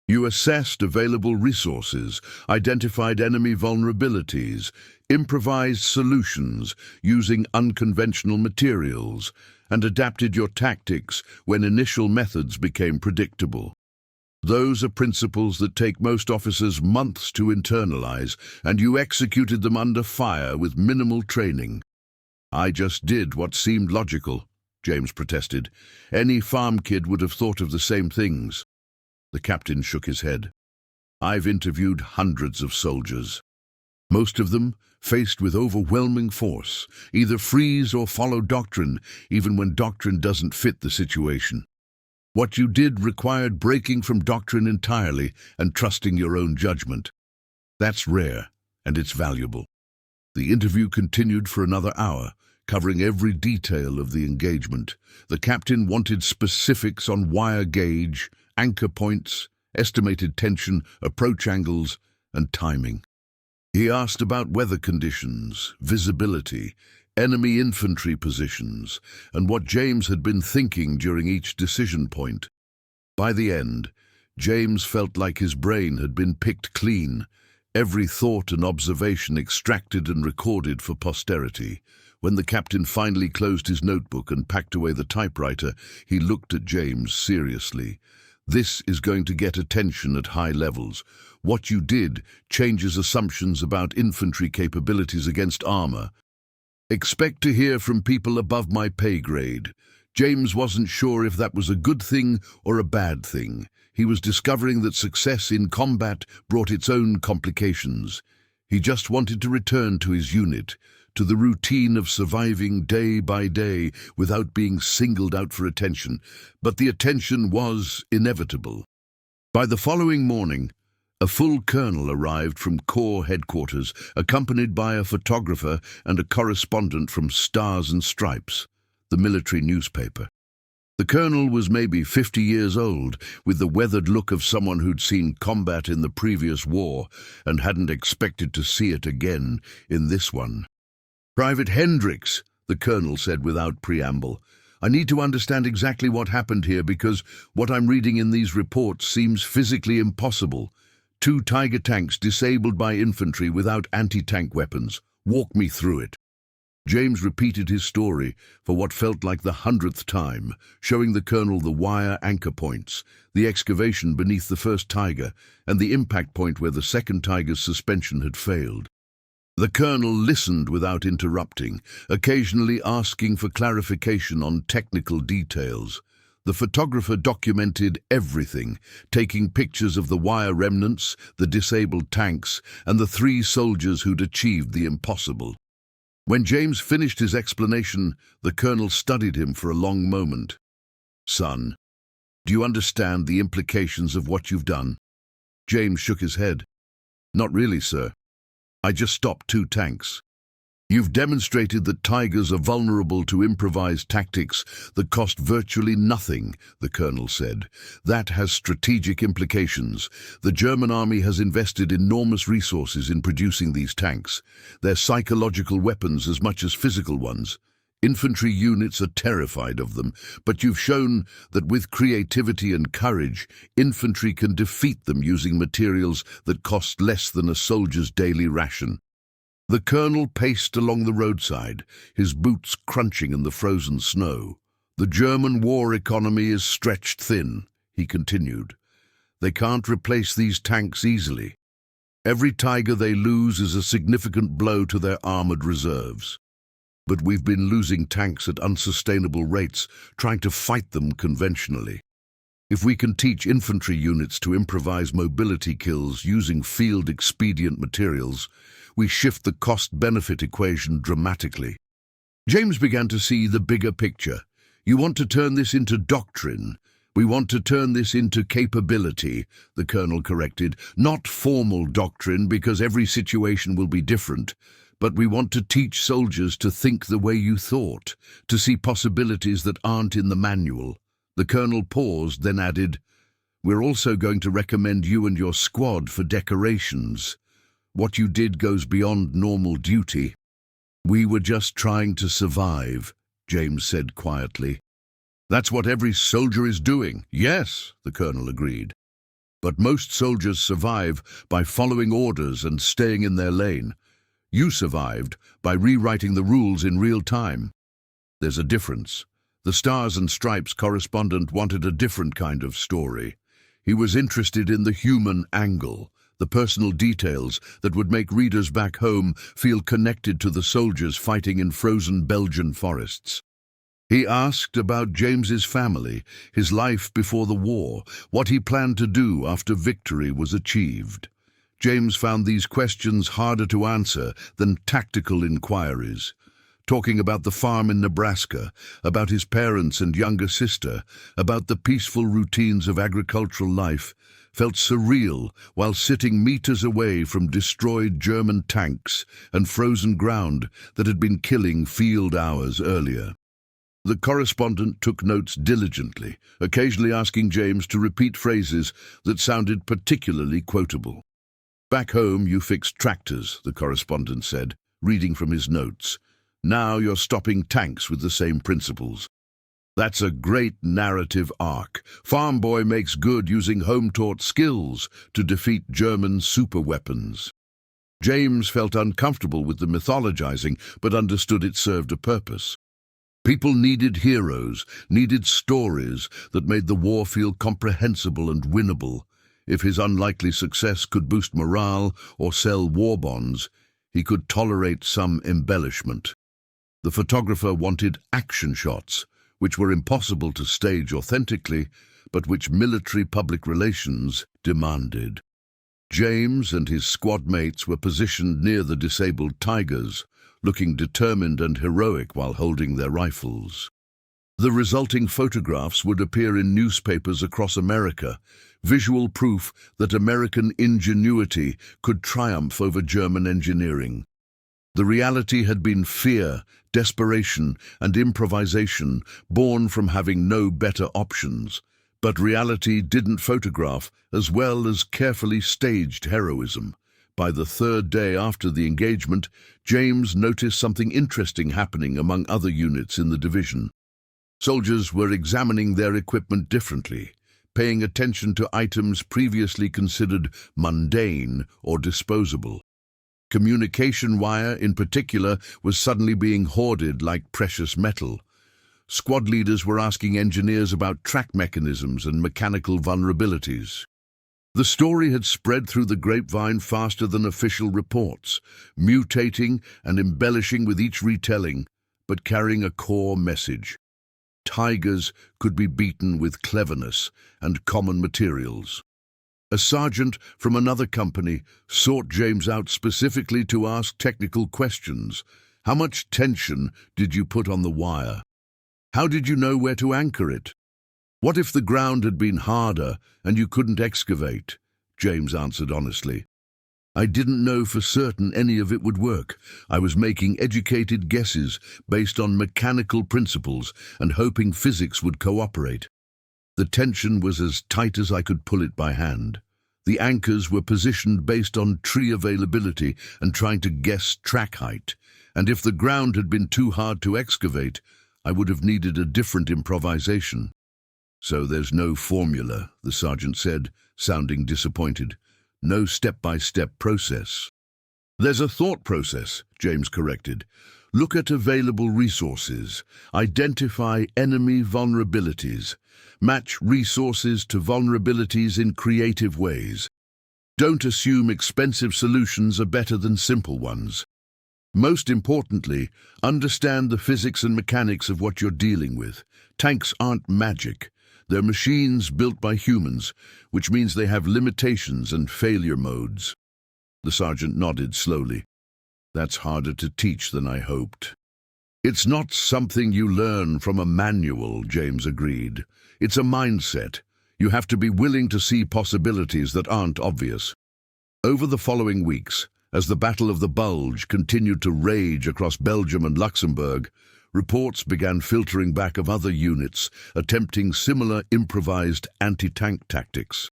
You assessed available resources, identified enemy vulnerabilities, improvised solutions using unconventional materials, and adapted your tactics when initial methods became predictable. Those are principles that take most officers months to internalize, and you executed them under fire with minimal training. I just did what seemed logical, James protested. Any farm kid would have thought of the same things. The captain shook his head. I've interviewed hundreds of soldiers. Most of them faced with overwhelming force, either freeze or follow doctrine, even when doctrine doesn't fit the situation. What you did required breaking from doctrine entirely and trusting your own judgment. That's rare, and it's valuable. The interview continued for another hour, covering every detail of the engagement. The captain wanted specifics on wire gauge, anchor points, estimated tension, approach angles, and timing. He asked about weather conditions, visibility, enemy infantry positions, and what James had been thinking during each decision point. By the end, James felt like his brain had been picked clean, every thought and observation extracted and recorded for posterity. When the captain finally closed his notebook and packed away the typewriter, he looked at James seriously. This is going to get attention at high levels. What you did changes assumptions about infantry capabilities against armor. Expect to hear from people above my pay grade. James wasn't sure if that was a good thing or a bad thing. He was discovering that success in combat brought its own complications. He just wanted to return to his unit, to the routine of surviving day by day without being singled out for attention. But the attention was inevitable. By the following morning, a full colonel arrived from Corps headquarters, accompanied by a photographer and a correspondent from Stars and Stripes, the military newspaper. The colonel was maybe 50 years old, with the weathered look of someone who'd seen combat in the previous war and hadn't expected to see it again in this one. "Private Hendricks," the colonel said without preamble. "I need to understand exactly what happened here because what I'm reading in these reports seems physically impossible. 2 Tiger tanks disabled by infantry without anti-tank weapons. Walk me through it." James repeated his story for what felt like the 100th time, showing the colonel the wire anchor points, the excavation beneath the first Tiger, and the impact point where the second Tiger's suspension had failed. The colonel listened without interrupting, occasionally asking for clarification on technical details. The photographer documented everything, taking pictures of the wire remnants, the disabled tanks, and the 3 soldiers who'd achieved the impossible. When James finished his explanation, the colonel studied him for a long moment. "Son, do you understand the implications of what you've done?" James shook his head. "Not really, sir. I just stopped 2 tanks. You've demonstrated that Tigers are vulnerable to improvised tactics that cost virtually nothing," the colonel said. "That has strategic implications. The German army has invested enormous resources in producing these tanks. They're psychological weapons as much as physical ones. Infantry units are terrified of them, but you've shown that with creativity and courage, infantry can defeat them using materials that cost less than a soldier's daily ration." The colonel paced along the roadside, his boots crunching in the frozen snow. "The German war economy is stretched thin," he continued. "They can't replace these tanks easily. Every Tiger they lose is a significant blow to their armored reserves. But we've been losing tanks at unsustainable rates, trying to fight them conventionally. If we can teach infantry units to improvise mobility kills using field-expedient materials, we shift the cost-benefit equation dramatically." James began to see the bigger picture. "You want to turn this into doctrine. We want to turn this into capability," the colonel corrected. "Not formal doctrine, because every situation will be different. But we want to teach soldiers to think the way you thought, to see possibilities that aren't in the manual." The colonel paused, then added, "We're also going to recommend you and your squad for decorations. What you did goes beyond normal duty." "We were just trying to survive," James said quietly. "That's what every soldier is doing." "Yes," the colonel agreed. "But most soldiers survive by following orders and staying in their lane. You survived by rewriting the rules in real time. There's a difference." The Stars and Stripes correspondent wanted a different kind of story. He was interested in the human angle, the personal details that would make readers back home feel connected to the soldiers fighting in frozen Belgian forests. He asked about James's family, his life before the war, what he planned to do after victory was achieved. James found these questions harder to answer than tactical inquiries. Talking about the farm in Nebraska, about his parents and younger sister, about the peaceful routines of agricultural life, felt surreal while sitting meters away from destroyed German tanks and frozen ground that had been killing field hours earlier. The correspondent took notes diligently, occasionally asking James to repeat phrases that sounded particularly quotable. "Back home you fixed tractors," the correspondent said, reading from his notes. "Now you're stopping tanks with the same principles. That's a great narrative arc. Farm boy makes good using home-taught skills to defeat German superweapons." James felt uncomfortable with the mythologizing, but understood it served a purpose. People needed heroes, needed stories that made the war feel comprehensible and winnable. If his unlikely success could boost morale or sell war bonds, he could tolerate some embellishment. The photographer wanted action shots, which were impossible to stage authentically, but which military public relations demanded. James and his squad mates were positioned near the disabled Tigers, looking determined and heroic while holding their rifles. The resulting photographs would appear in newspapers across America, visual proof that American ingenuity could triumph over German engineering. The reality had been fear, desperation, and improvisation, born from having no better options. But reality didn't photograph as well as carefully staged heroism. By the third day after the engagement, James noticed something interesting happening among other units in the division. Soldiers were examining their equipment differently, paying attention to items previously considered mundane or disposable. Communication wire, in particular, was suddenly being hoarded like precious metal. Squad leaders were asking engineers about track mechanisms and mechanical vulnerabilities. The story had spread through the grapevine faster than official reports, mutating and embellishing with each retelling, but carrying a core message. Tigers could be beaten with cleverness and common materials. A sergeant from another company sought James out specifically to ask technical questions. How much tension did you put on the wire? How did you know where to anchor it? What if the ground had been harder and you couldn't excavate? James answered honestly. I didn't know for certain any of it would work. I was making educated guesses based on mechanical principles and hoping physics would cooperate. The tension was as tight as I could pull it by hand. The anchors were positioned based on tree availability and trying to guess track height. And if the ground had been too hard to excavate, I would have needed a different improvisation. So there's no formula, the sergeant said, sounding disappointed. No step-by-step process. There's a thought process, James corrected. Look at available resources. Identify enemy vulnerabilities. Match resources to vulnerabilities in creative ways. Don't assume expensive solutions are better than simple ones. Most importantly, understand the physics and mechanics of what you're dealing with. Tanks aren't magic. They're machines built by humans, which means they have limitations and failure modes. The sergeant nodded slowly. That's harder to teach than I hoped. It's not something you learn from a manual, James agreed. It's a mindset. You have to be willing to see possibilities that aren't obvious. Over the following weeks, as the Battle of the Bulge continued to rage across Belgium and Luxembourg, reports began filtering back of other units attempting similar improvised anti-tank tactics.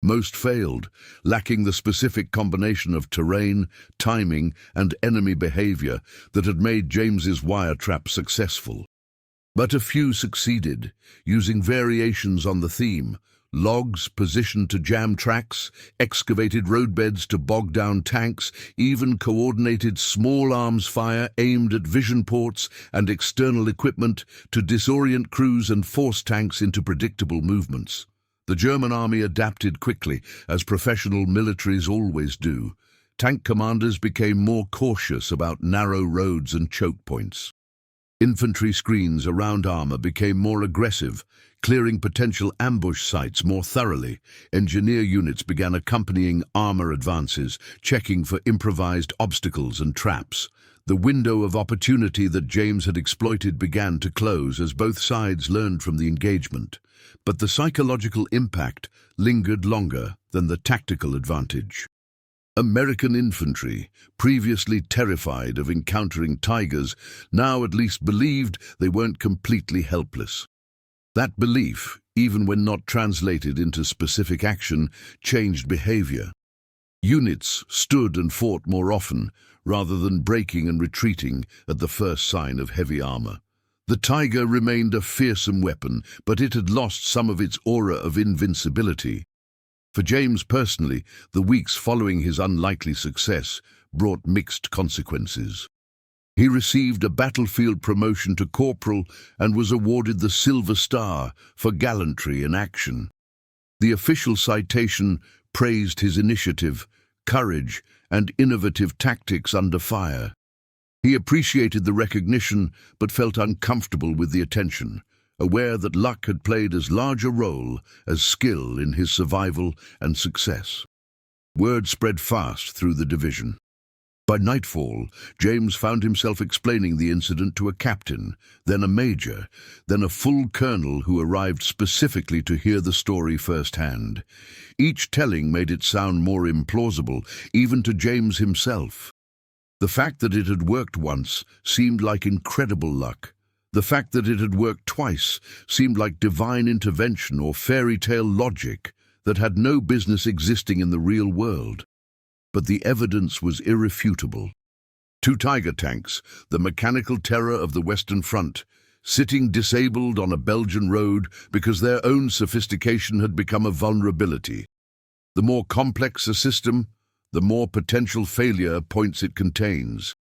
Most failed, lacking the specific combination of terrain, timing, and enemy behavior that had made James's wire trap successful. But a few succeeded, using variations on the theme: logs positioned to jam tracks, excavated roadbeds to bog down tanks, even coordinated small arms fire aimed at vision ports and external equipment to disorient crews and force tanks into predictable movements. The German army adapted quickly, as professional militaries always do. Tank commanders became more cautious about narrow roads and choke points. Infantry screens around armor became more aggressive, clearing potential ambush sites more thoroughly. Engineer units began accompanying armor advances, checking for improvised obstacles and traps. The window of opportunity that James had exploited began to close as both sides learned from the engagement. But the psychological impact lingered longer than the tactical advantage. American infantry, previously terrified of encountering Tigers, now at least believed they weren't completely helpless. That belief, even when not translated into specific action, changed behavior. Units stood and fought more often, rather than breaking and retreating at the first sign of heavy armor. The Tiger remained a fearsome weapon, but it had lost some of its aura of invincibility. For James personally, the weeks following his unlikely success brought mixed consequences. He received a battlefield promotion to corporal and was awarded the Silver Star for gallantry in action. The official citation praised his initiative, courage, and innovative tactics under fire. He appreciated the recognition but felt uncomfortable with the attention, aware that luck had played as large a role as skill in his survival and success. Word spread fast through the division. By nightfall, James found himself explaining the incident to a captain, then a major, then a full colonel who arrived specifically to hear the story firsthand. Each telling made it sound more implausible, even to James himself. The fact that it had worked once seemed like incredible luck. The fact that it had worked twice seemed like divine intervention or fairy tale logic that had no business existing in the real world. But the evidence was irrefutable. 2 Tiger tanks, the mechanical terror of the Western Front, sitting disabled on a Belgian road because their own sophistication had become a vulnerability. The more complex a system, the more potential failure points it contains.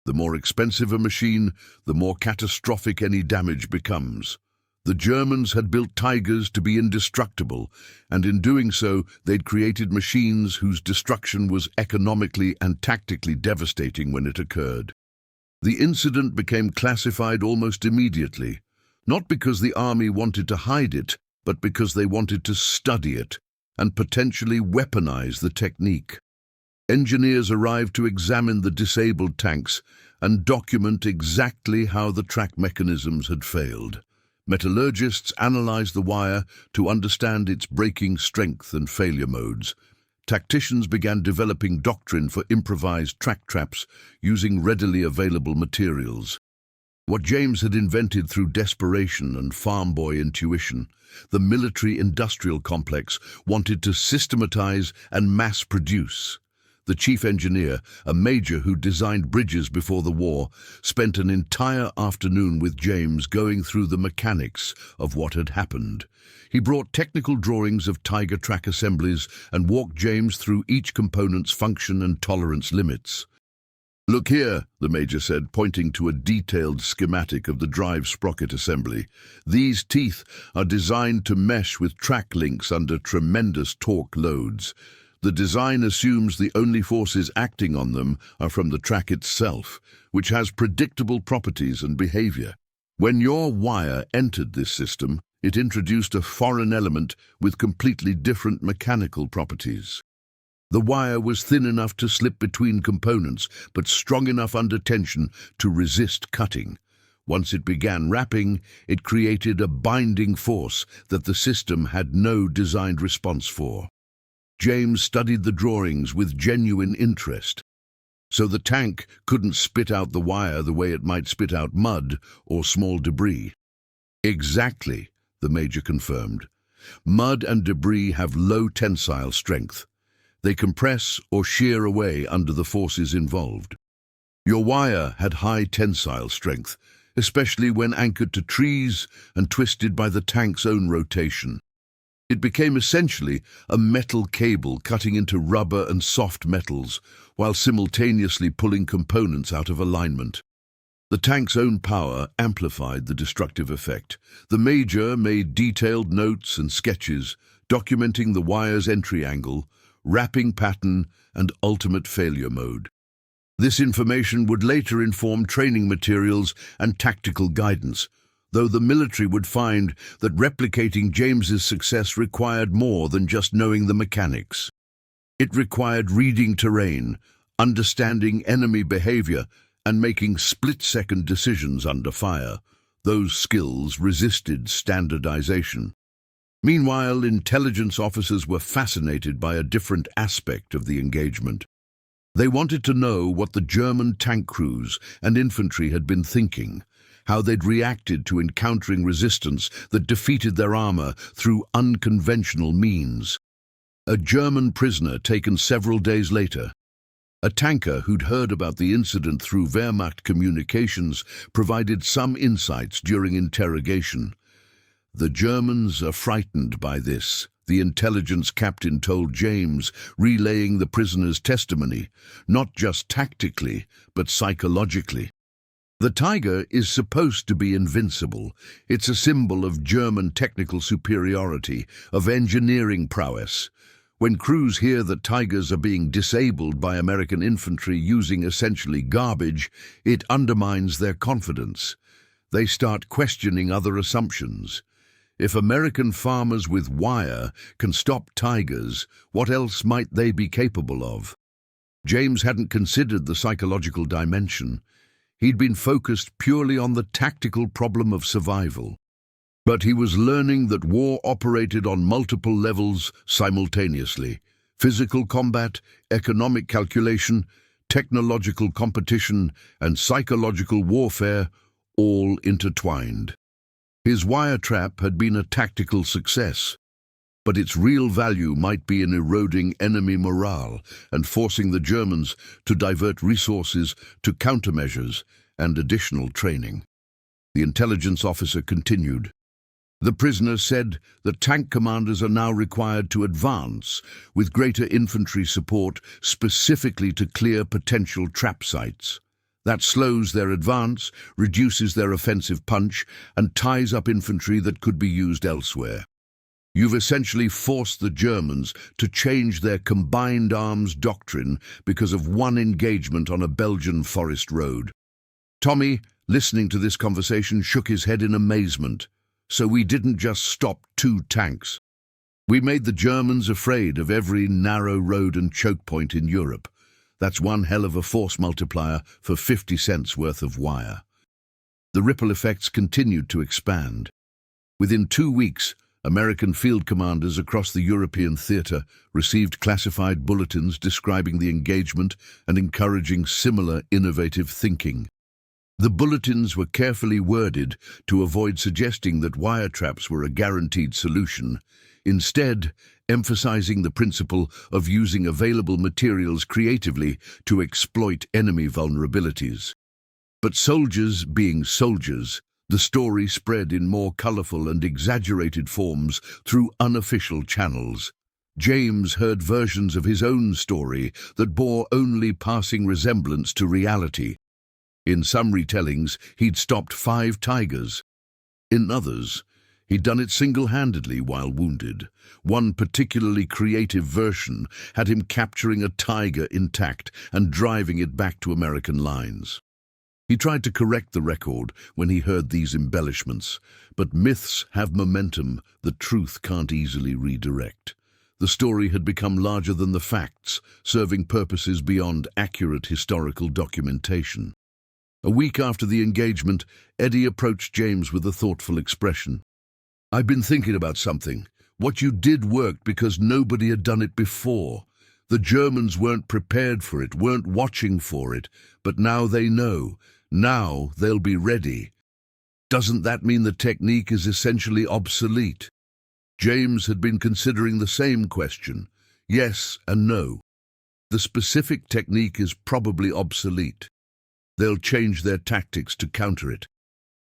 The more expensive a machine, the more catastrophic any damage becomes. The Germans had built Tigers to be indestructible, and in doing so, they'd created machines whose destruction was economically and tactically devastating when it occurred. The incident became classified almost immediately, not because the army wanted to hide it, but because they wanted to study it and potentially weaponize the technique. Engineers arrived to examine the disabled tanks and document exactly how the track mechanisms had failed. Metallurgists analyzed the wire to understand its braking strength and failure modes. Tacticians began developing doctrine for improvised track traps using readily available materials. What James had invented through desperation and farm boy intuition, the military-industrial complex wanted to systematize and mass-produce. The chief engineer, a major who designed bridges before the war, spent an entire afternoon with James going through the mechanics of what had happened. He brought technical drawings of Tiger track assemblies and walked James through each component's function and tolerance limits. "Look here," the major said, pointing to a detailed schematic of the drive sprocket assembly. "These teeth are designed to mesh with track links under tremendous torque loads. The design assumes the only forces acting on them are from the track itself, which has predictable properties and behavior. When your wire entered this system, it introduced a foreign element with completely different mechanical properties. The wire was thin enough to slip between components, but strong enough under tension to resist cutting. Once it began wrapping, it created a binding force that the system had no designed response for." James studied the drawings with genuine interest. So the tank couldn't spit out the wire the way it might spit out mud or small debris. "Exactly," the major confirmed. "Mud and debris have low tensile strength. They compress or shear away under the forces involved. Your wire had high tensile strength, especially when anchored to trees and twisted by the tank's own rotation. It became essentially a metal cable cutting into rubber and soft metals, while simultaneously pulling components out of alignment. The tank's own power amplified the destructive effect. The major made detailed notes and sketches, documenting the wire's entry angle, wrapping pattern, and ultimate failure mode. This information would later inform training materials and tactical guidance, though the military would find that replicating James's success required more than just knowing the mechanics. It required reading terrain, understanding enemy behavior, and making split-second decisions under fire. Those skills resisted standardization. Meanwhile, intelligence officers were fascinated by a different aspect of the engagement. They wanted to know what the German tank crews and infantry had been thinking, how they'd reacted to encountering resistance that defeated their armor through unconventional means. A German prisoner taken several days later. A tanker who'd heard about the incident through Wehrmacht communications provided some insights during interrogation. "The Germans are frightened by this," the intelligence captain told James, relaying the prisoner's testimony, not just tactically, but psychologically. The Tiger is supposed to be invincible. It's a symbol of German technical superiority, of engineering prowess. When crews hear that Tigers are being disabled by American infantry using essentially garbage, it undermines their confidence. They start questioning other assumptions. If American farmers with wire can stop Tigers, what else might they be capable of? James hadn't considered the psychological dimension. He'd been focused purely on the tactical problem of survival. But he was learning that war operated on multiple levels simultaneously: physical combat, economic calculation, technological competition, and psychological warfare, all intertwined. His wire trap had been a tactical success, but its real value might be in eroding enemy morale and forcing the Germans to divert resources to countermeasures and additional training. The intelligence officer continued. The prisoner said that tank commanders are now required to advance with greater infantry support specifically to clear potential trap sites. That slows their advance, reduces their offensive punch, and ties up infantry that could be used elsewhere. You've essentially forced the Germans to change their combined arms doctrine because of one engagement on a Belgian forest road. Tommy, listening to this conversation, shook his head in amazement. So we didn't just stop 2 tanks. We made the Germans afraid of every narrow road and choke point in Europe. That's one hell of a force multiplier for 50 cents worth of wire. The ripple effects continued to expand. Within 2 weeks, American field commanders across the European theater received classified bulletins describing the engagement and encouraging similar innovative thinking. The bulletins were carefully worded to avoid suggesting that wire traps were a guaranteed solution, instead emphasizing the principle of using available materials creatively to exploit enemy vulnerabilities. But soldiers being soldiers, the story spread in more colorful and exaggerated forms through unofficial channels. James heard versions of his own story that bore only passing resemblance to reality. In some retellings, he'd stopped 5 Tigers. In others, he'd done it single-handedly while wounded. One particularly creative version had him capturing a Tiger intact and driving it back to American lines. He tried to correct the record when he heard these embellishments, but myths have momentum that truth can't easily redirect. The story had become larger than the facts, serving purposes beyond accurate historical documentation. A week after the engagement, Eddie approached James with a thoughtful expression. "I've been thinking about something. What you did worked because nobody had done it before. The Germans weren't prepared for it, weren't watching for it, but now they know. Now they'll be ready. Doesn't that mean the technique is essentially obsolete?" James had been considering the same question. Yes and no. The specific technique is probably obsolete. They'll change their tactics to counter it.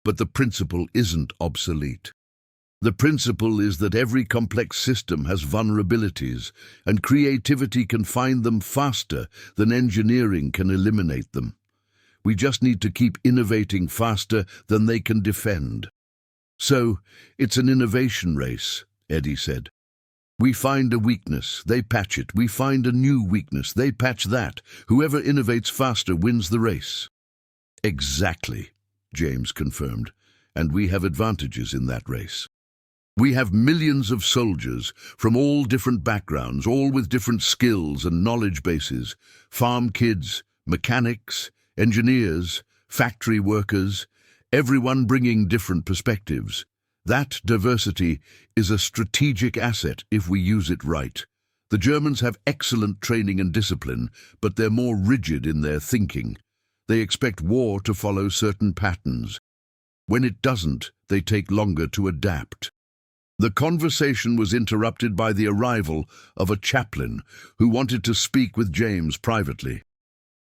But the principle isn't obsolete. The principle is that every complex system has vulnerabilities, and creativity can find them faster than engineering can eliminate them. We just need to keep innovating faster than they can defend. "So, it's an innovation race," Eddie said. We find a weakness, they patch it. We find a new weakness, they patch that. Whoever innovates faster wins the race. Exactly, James confirmed, and we have advantages in that race. We have millions of soldiers from all different backgrounds, all with different skills and knowledge bases. Farm kids, mechanics, engineers, factory workers, everyone bringing different perspectives. That diversity is a strategic asset if we use it right. The Germans have excellent training and discipline, but they're more rigid in their thinking. They expect war to follow certain patterns. When it doesn't, they take longer to adapt. The conversation was interrupted by the arrival of a chaplain who wanted to speak with James privately.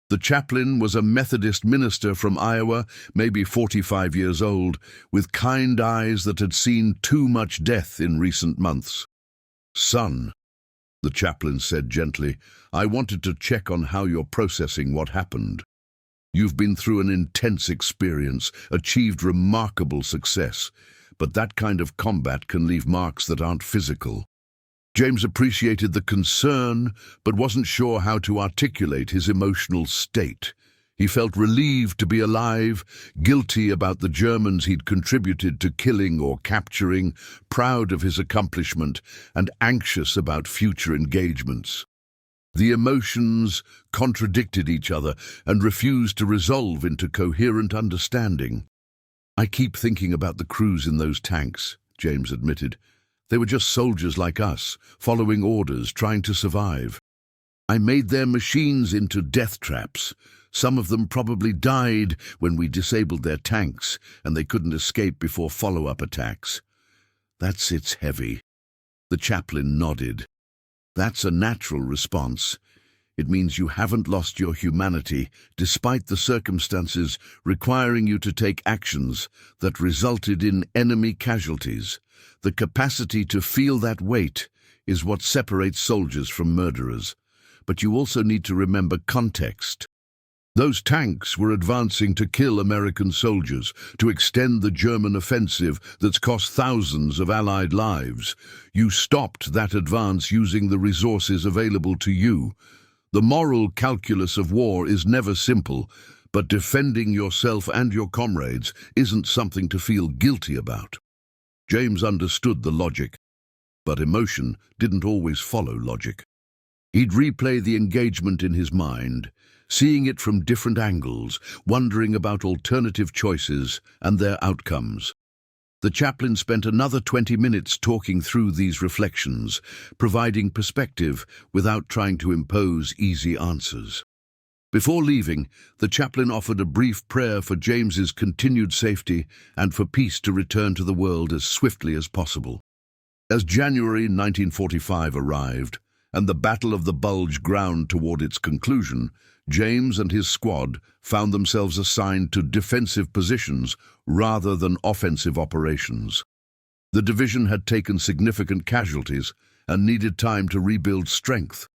The chaplain was a Methodist minister from Iowa, maybe 45 years old, with kind eyes that had seen too much death in recent months. "Son," the chaplain said gently, "I wanted to check on how you're processing what happened. You've been through an intense experience, achieved remarkable success, but that kind of combat can leave marks that aren't physical." James appreciated the concern, but wasn't sure how to articulate his emotional state. He felt relieved to be alive, guilty about the Germans he'd contributed to killing or capturing, proud of his accomplishment, and anxious about future engagements. The emotions contradicted each other and refused to resolve into coherent understanding. "I keep thinking about the crews in those tanks," James admitted. "They were just soldiers like us, following orders, trying to survive. I made their machines into death traps. Some of them probably died when we disabled their tanks, and they couldn't escape before follow-up attacks." "That sits heavy." The chaplain nodded. "That's a natural response. It means you haven't lost your humanity, despite the circumstances requiring you to take actions that resulted in enemy casualties. The capacity to feel that weight is what separates soldiers from murderers. But you also need to remember context. Those tanks were advancing to kill American soldiers, to extend the German offensive that's cost thousands of Allied lives. You stopped that advance using the resources available to you. The moral calculus of war is never simple, but defending yourself and your comrades isn't something to feel guilty about." James understood the logic, but emotion didn't always follow logic. He'd replay the engagement in his mind, seeing it from different angles, wondering about alternative choices and their outcomes. The chaplain spent another 20 minutes talking through these reflections, providing perspective without trying to impose easy answers. Before leaving, the chaplain offered a brief prayer for James's continued safety and for peace to return to the world as swiftly as possible. As January 1945 arrived, and the Battle of the Bulge ground toward its conclusion, James and his squad found themselves assigned to defensive positions rather than offensive operations. The division had taken significant casualties and needed time to rebuild strength.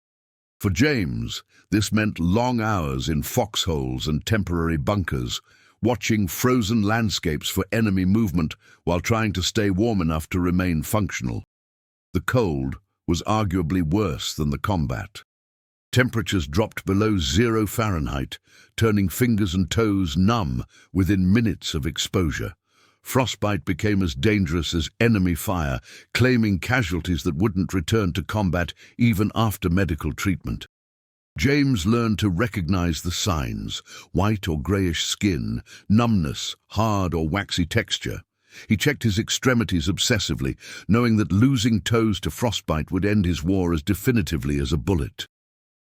For James, this meant long hours in foxholes and temporary bunkers, watching frozen landscapes for enemy movement while trying to stay warm enough to remain functional. The cold was arguably worse than the combat. Temperatures dropped below 0 Fahrenheit, turning fingers and toes numb within minutes of exposure. Frostbite became as dangerous as enemy fire, claiming casualties that wouldn't return to combat even after medical treatment. James learned to recognize the signs: white or grayish skin, numbness, hard or waxy texture. He checked his extremities obsessively, knowing that losing toes to frostbite would end his war as definitively as a bullet.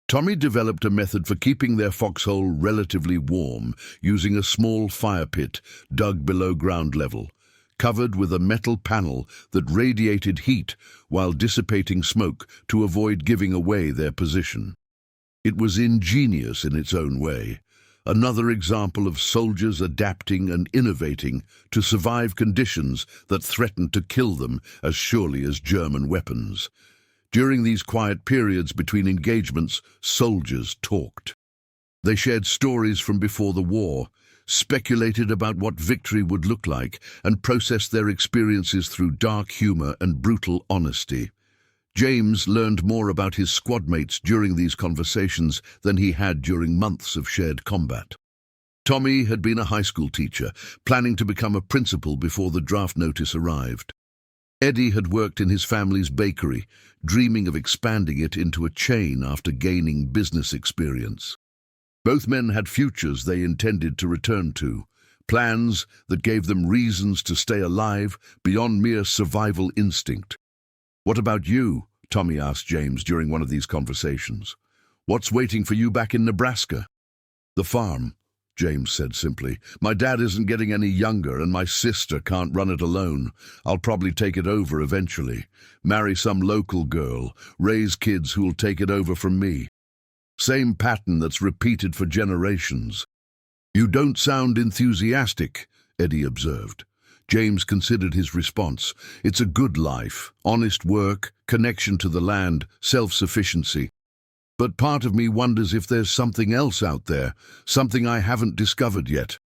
Tommy developed a method for keeping their foxhole relatively warm, using a small fire pit dug below ground level, covered with a metal panel that radiated heat while dissipating smoke to avoid giving away their position. It was ingenious in its own way, another example of soldiers adapting and innovating to survive conditions that threatened to kill them as surely as German weapons. During these quiet periods between engagements, soldiers talked. They shared stories from before the war, speculated about what victory would look like, and processed their experiences through dark humor and brutal honesty. James learned more about his squad mates during these conversations than he had during months of shared combat. Tommy had been a high school teacher, planning to become a principal before the draft notice arrived. Eddie had worked in his family's bakery, dreaming of expanding it into a chain after gaining business experience. Both men had futures they intended to return to, plans that gave them reasons to stay alive beyond mere survival instinct. "What about you?" Tommy asked James during one of these conversations. "What's waiting for you back in Nebraska?" "The farm," James said simply. "My dad isn't getting any younger and my sister can't run it alone. I'll probably take it over eventually. Marry some local girl, raise kids who'll take it over from me. Same pattern that's repeated for generations." "You don't sound enthusiastic," Eddie observed. James considered his response. "It's a good life, honest work, connection to the land, self-sufficiency. But part of me wonders if there's something else out there, something I haven't discovered yet.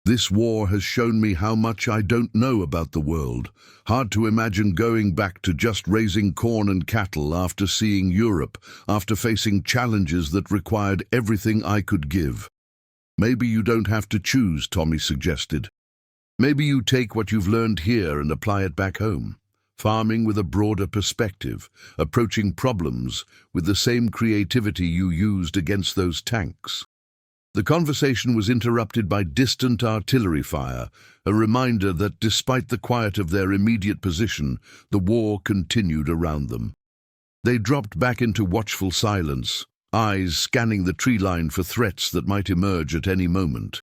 This war has shown me how much I don't know about the world. Hard to imagine going back to just raising corn and cattle after seeing Europe, after facing challenges that required everything I could give." "Maybe you don't have to choose," Tommy suggested. "Maybe you take what you've learned here and apply it back home. Farming with a broader perspective, approaching problems with the same creativity you used against those tanks." The conversation was interrupted by distant artillery fire, a reminder that despite the quiet of their immediate position, the war continued around them. They dropped back into watchful silence, eyes scanning the tree line for threats that might emerge at any moment.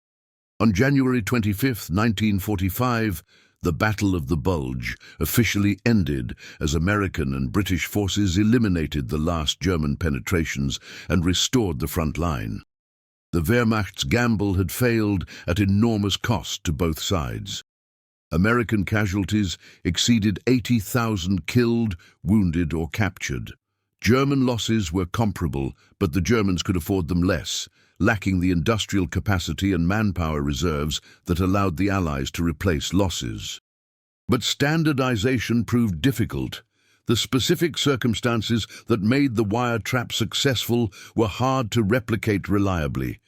On January 25, 1945, the Battle of the Bulge officially ended as American and British forces eliminated the last German penetrations and restored the front line. The Wehrmacht's gamble had failed at enormous cost to both sides. American casualties exceeded 80,000 killed, wounded or captured. German losses were comparable, but the Germans could afford them less, lacking the industrial capacity and manpower reserves that allowed the Allies to replace losses. But standardization proved difficult. The specific circumstances that made the wire trap successful were hard to replicate reliably.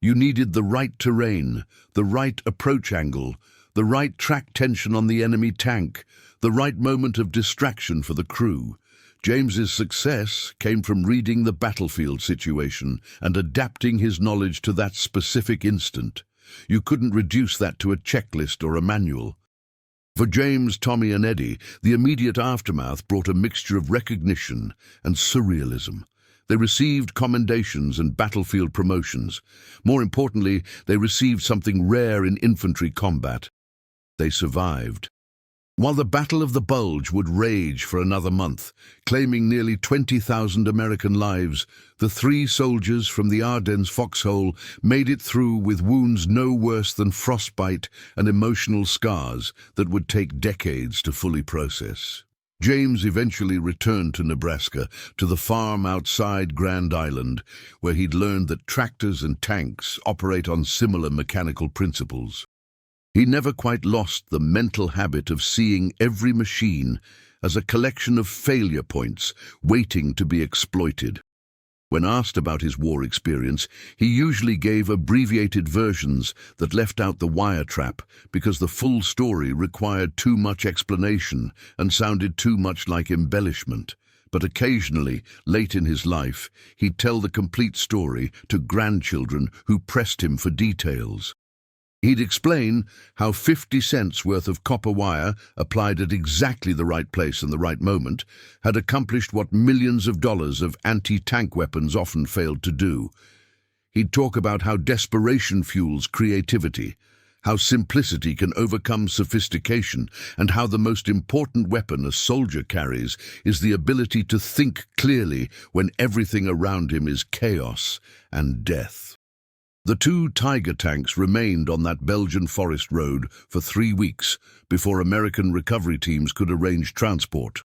You needed the right terrain, the right approach angle, the right track tension on the enemy tank, the right moment of distraction for the crew. James's success came from reading the battlefield situation and adapting his knowledge to that specific instant. You couldn't reduce that to a checklist or a manual. For James, Tommy and Eddie, the immediate aftermath brought a mixture of recognition and surrealism. They received commendations and battlefield promotions. More importantly, they received something rare in infantry combat. They survived. While the Battle of the Bulge would rage for another month, claiming nearly 20,000 American lives, the three soldiers from the Ardennes foxhole made it through with wounds no worse than frostbite and emotional scars that would take decades to fully process. James eventually returned to Nebraska, to the farm outside Grand Island, where he'd learned that tractors and tanks operate on similar mechanical principles. He never quite lost the mental habit of seeing every machine as a collection of failure points waiting to be exploited. When asked about his war experience, he usually gave abbreviated versions that left out the wire trap because the full story required too much explanation and sounded too much like embellishment. But occasionally, late in his life, he'd tell the complete story to grandchildren who pressed him for details. He'd explain how 50 cents worth of copper wire, applied at exactly the right place and the right moment, had accomplished what millions of dollars of anti-tank weapons often failed to do. He'd talk about how desperation fuels creativity, how simplicity can overcome sophistication, and how the most important weapon a soldier carries is the ability to think clearly when everything around him is chaos and death. The two Tiger tanks remained on that Belgian forest road for 3 weeks before American recovery teams could arrange transport.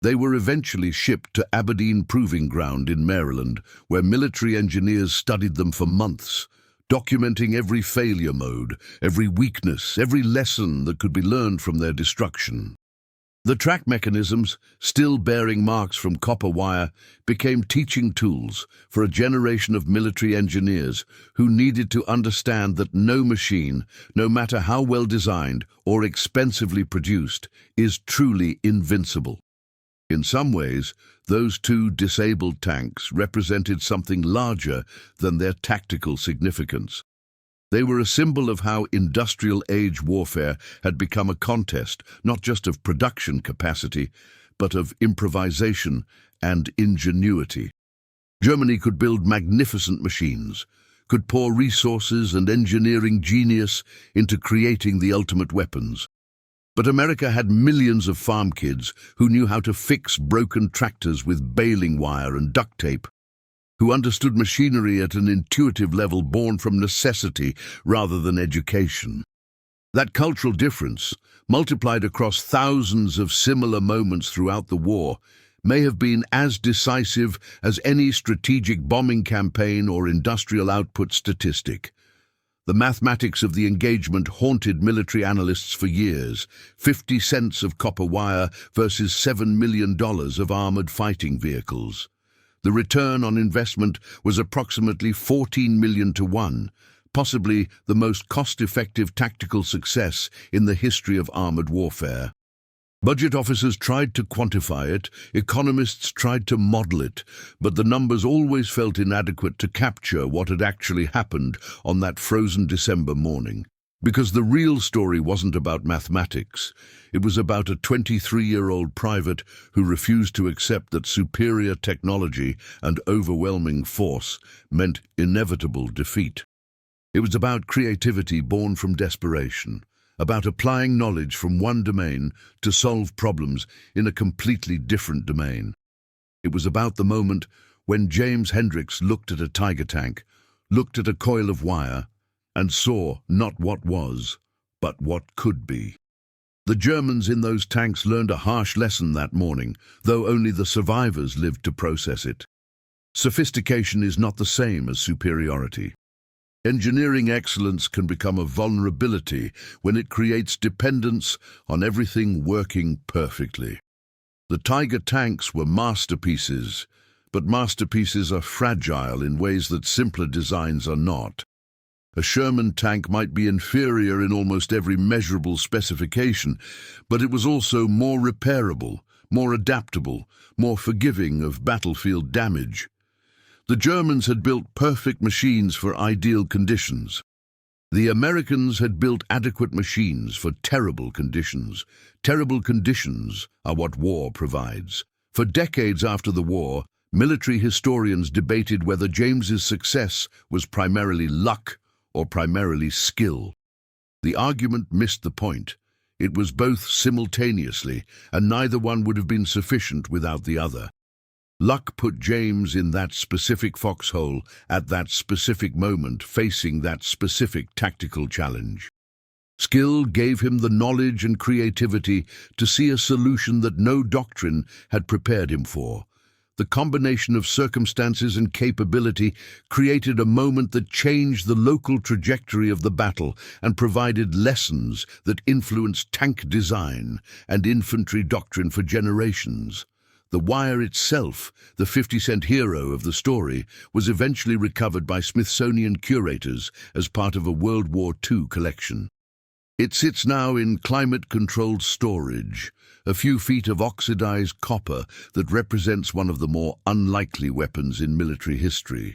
They were eventually shipped to Aberdeen Proving Ground in Maryland, where military engineers studied them for months, documenting every failure mode, every weakness, every lesson that could be learned from their destruction. The track mechanisms, still bearing marks from copper wire, became teaching tools for a generation of military engineers who needed to understand that no machine, no matter how well designed or expensively produced, is truly invincible. In some ways, those two disabled tanks represented something larger than their tactical significance. They were a symbol of how industrial-age warfare had become a contest, not just of production capacity, but of improvisation and ingenuity. Germany could build magnificent machines, could pour resources and engineering genius into creating the ultimate weapons. But America had millions of farm kids who knew how to fix broken tractors with baling wire and duct tape, who understood machinery at an intuitive level born from necessity rather than education. That cultural difference, multiplied across thousands of similar moments throughout the war, may have been as decisive as any strategic bombing campaign or industrial output statistic. The mathematics of the engagement haunted military analysts for years. 50 cents of copper wire versus $7 million of armored fighting vehicles. The return on investment was approximately 14 million to 1, possibly the most cost-effective tactical success in the history of armored warfare. Budget officers tried to quantify it, economists tried to model it, but the numbers always felt inadequate to capture what had actually happened on that frozen December morning. Because the real story wasn't about mathematics. It was about a 23-year-old private who refused to accept that superior technology and overwhelming force meant inevitable defeat. It was about creativity born from desperation, about applying knowledge from one domain to solve problems in a completely different domain. It was about the moment when James Hendricks looked at a Tiger tank, looked at a coil of wire, and saw not what was, but what could be. The Germans in those tanks learned a harsh lesson that morning, though only the survivors lived to process it. Sophistication is not the same as superiority. Engineering excellence can become a vulnerability when it creates dependence on everything working perfectly. The Tiger tanks were masterpieces, but masterpieces are fragile in ways that simpler designs are not. A Sherman tank might be inferior in almost every measurable specification, but it was also more repairable, more adaptable, more forgiving of battlefield damage. The Germans had built perfect machines for ideal conditions. The Americans had built adequate machines for terrible conditions. Terrible conditions are what war provides. For decades after the war, military historians debated whether James's success was primarily luck or primarily skill. The argument missed the point. It was both simultaneously, and neither one would have been sufficient without the other. Luck put James in that specific foxhole at that specific moment, facing that specific tactical challenge. Skill gave him the knowledge and creativity to see a solution that no doctrine had prepared him for. The combination of circumstances and capability created a moment that changed the local trajectory of the battle and provided lessons that influenced tank design and infantry doctrine for generations. The wire itself, the 50-cent hero of the story, was eventually recovered by Smithsonian curators as part of a World War II collection. It sits now in climate-controlled storage, a few feet of oxidized copper that represents one of the more unlikely weapons in military history.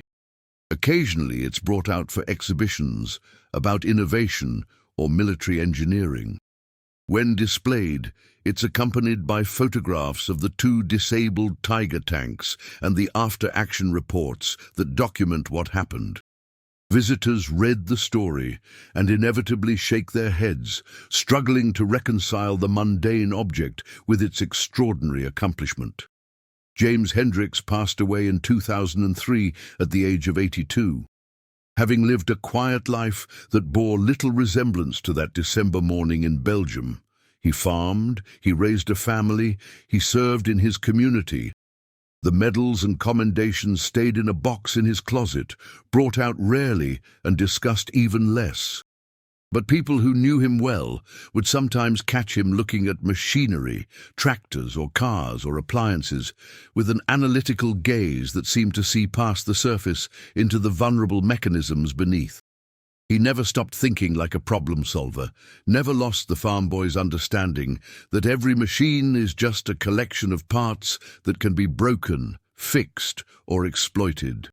Occasionally it's brought out for exhibitions about innovation or military engineering. When displayed, it's accompanied by photographs of the two disabled Tiger tanks and the after-action reports that document what happened. Visitors read the story and inevitably shake their heads, struggling to reconcile the mundane object with its extraordinary accomplishment. James Hendricks passed away in 2003 at the age of 82. Having lived a quiet life that bore little resemblance to that December morning in Belgium, he farmed, he raised a family, he served in his community. The medals and commendations stayed in a box in his closet, brought out rarely and discussed even less. But people who knew him well would sometimes catch him looking at machinery, tractors or cars or appliances, with an analytical gaze that seemed to see past the surface into the vulnerable mechanisms beneath. He never stopped thinking like a problem solver, never lost the farm boy's understanding that every machine is just a collection of parts that can be broken, fixed, or exploited.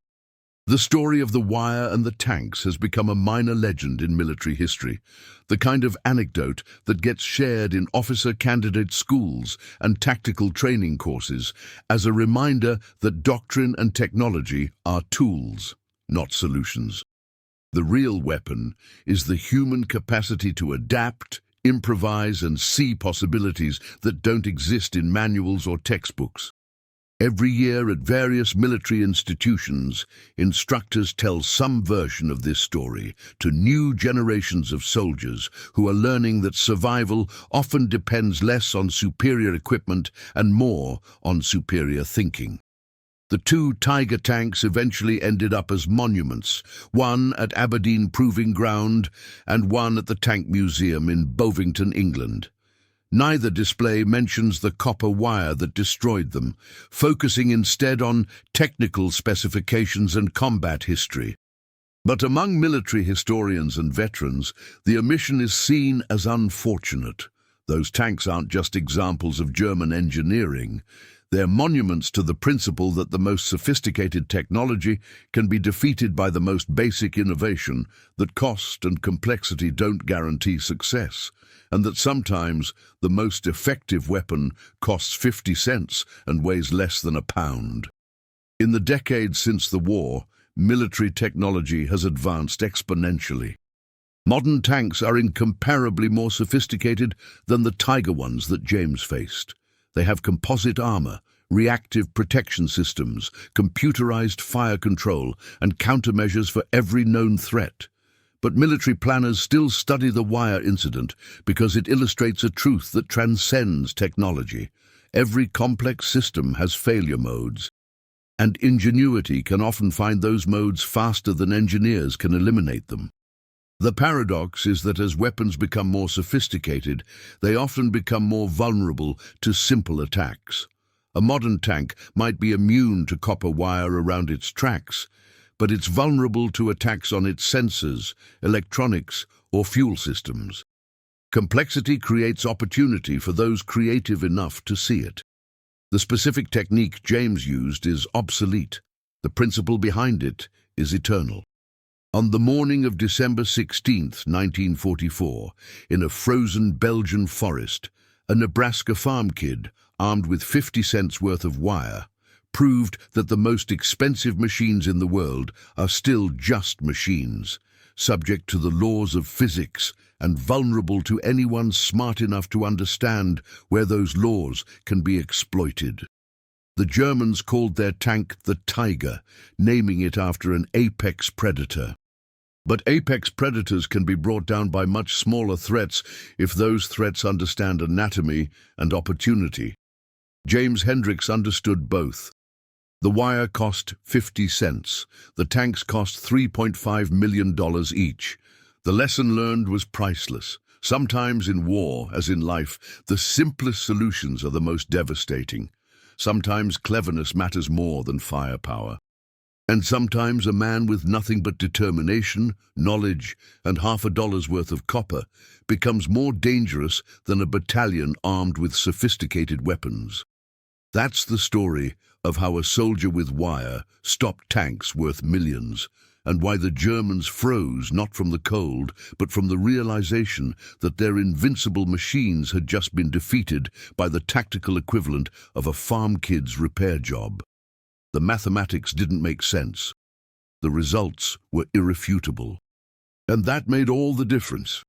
The story of the wire and the tanks has become a minor legend in military history, the kind of anecdote that gets shared in officer candidate schools and tactical training courses as a reminder that doctrine and technology are tools, not solutions. The real weapon is the human capacity to adapt, improvise, and see possibilities that don't exist in manuals or textbooks. Every year at various military institutions, instructors tell some version of this story to new generations of soldiers who are learning that survival often depends less on superior equipment and more on superior thinking. The two Tiger tanks eventually ended up as monuments, one at Aberdeen Proving Ground and one at the Tank Museum in Bovington, England. Neither display mentions the copper wire that destroyed them, focusing instead on technical specifications and combat history. But among military historians and veterans, the omission is seen as unfortunate. Those tanks aren't just examples of German engineering. They're monuments to the principle that the most sophisticated technology can be defeated by the most basic innovation, that cost and complexity don't guarantee success, and that sometimes the most effective weapon costs 50 cents and weighs less than a pound. In the decades since the war, military technology has advanced exponentially. Modern tanks are incomparably more sophisticated than the Tiger ones that James faced. They have composite armor, reactive protection systems, computerized fire control, and countermeasures for every known threat. But military planners still study the wire incident because it illustrates a truth that transcends technology. Every complex system has failure modes, and ingenuity can often find those modes faster than engineers can eliminate them. The paradox is that as weapons become more sophisticated, they often become more vulnerable to simple attacks. A modern tank might be immune to copper wire around its tracks, but it's vulnerable to attacks on its sensors, electronics, or fuel systems. Complexity creates opportunity for those creative enough to see it. The specific technique James used is obsolete. The principle behind it is eternal. On the morning of December 16, 1944, in a frozen Belgian forest, a Nebraska farm kid, armed with 50 cents worth of wire, proved that the most expensive machines in the world are still just machines, subject to the laws of physics and vulnerable to anyone smart enough to understand where those laws can be exploited. The Germans called their tank the Tiger, naming it after an apex predator. But apex predators can be brought down by much smaller threats if those threats understand anatomy and opportunity. James Hendricks understood both. The wire cost 50 cents. The tanks cost $3.5 million each. The lesson learned was priceless. Sometimes in war, as in life, the simplest solutions are the most devastating. Sometimes cleverness matters more than firepower. And sometimes a man with nothing but determination, knowledge, and $50 worth of copper becomes more dangerous than a battalion armed with sophisticated weapons. That's the story of how a soldier with wire stopped tanks worth millions, and why the Germans froze not from the cold, but from the realization that their invincible machines had just been defeated by the tactical equivalent of a farm kid's repair job. The mathematics didn't make sense. The results were irrefutable. And that made all the difference.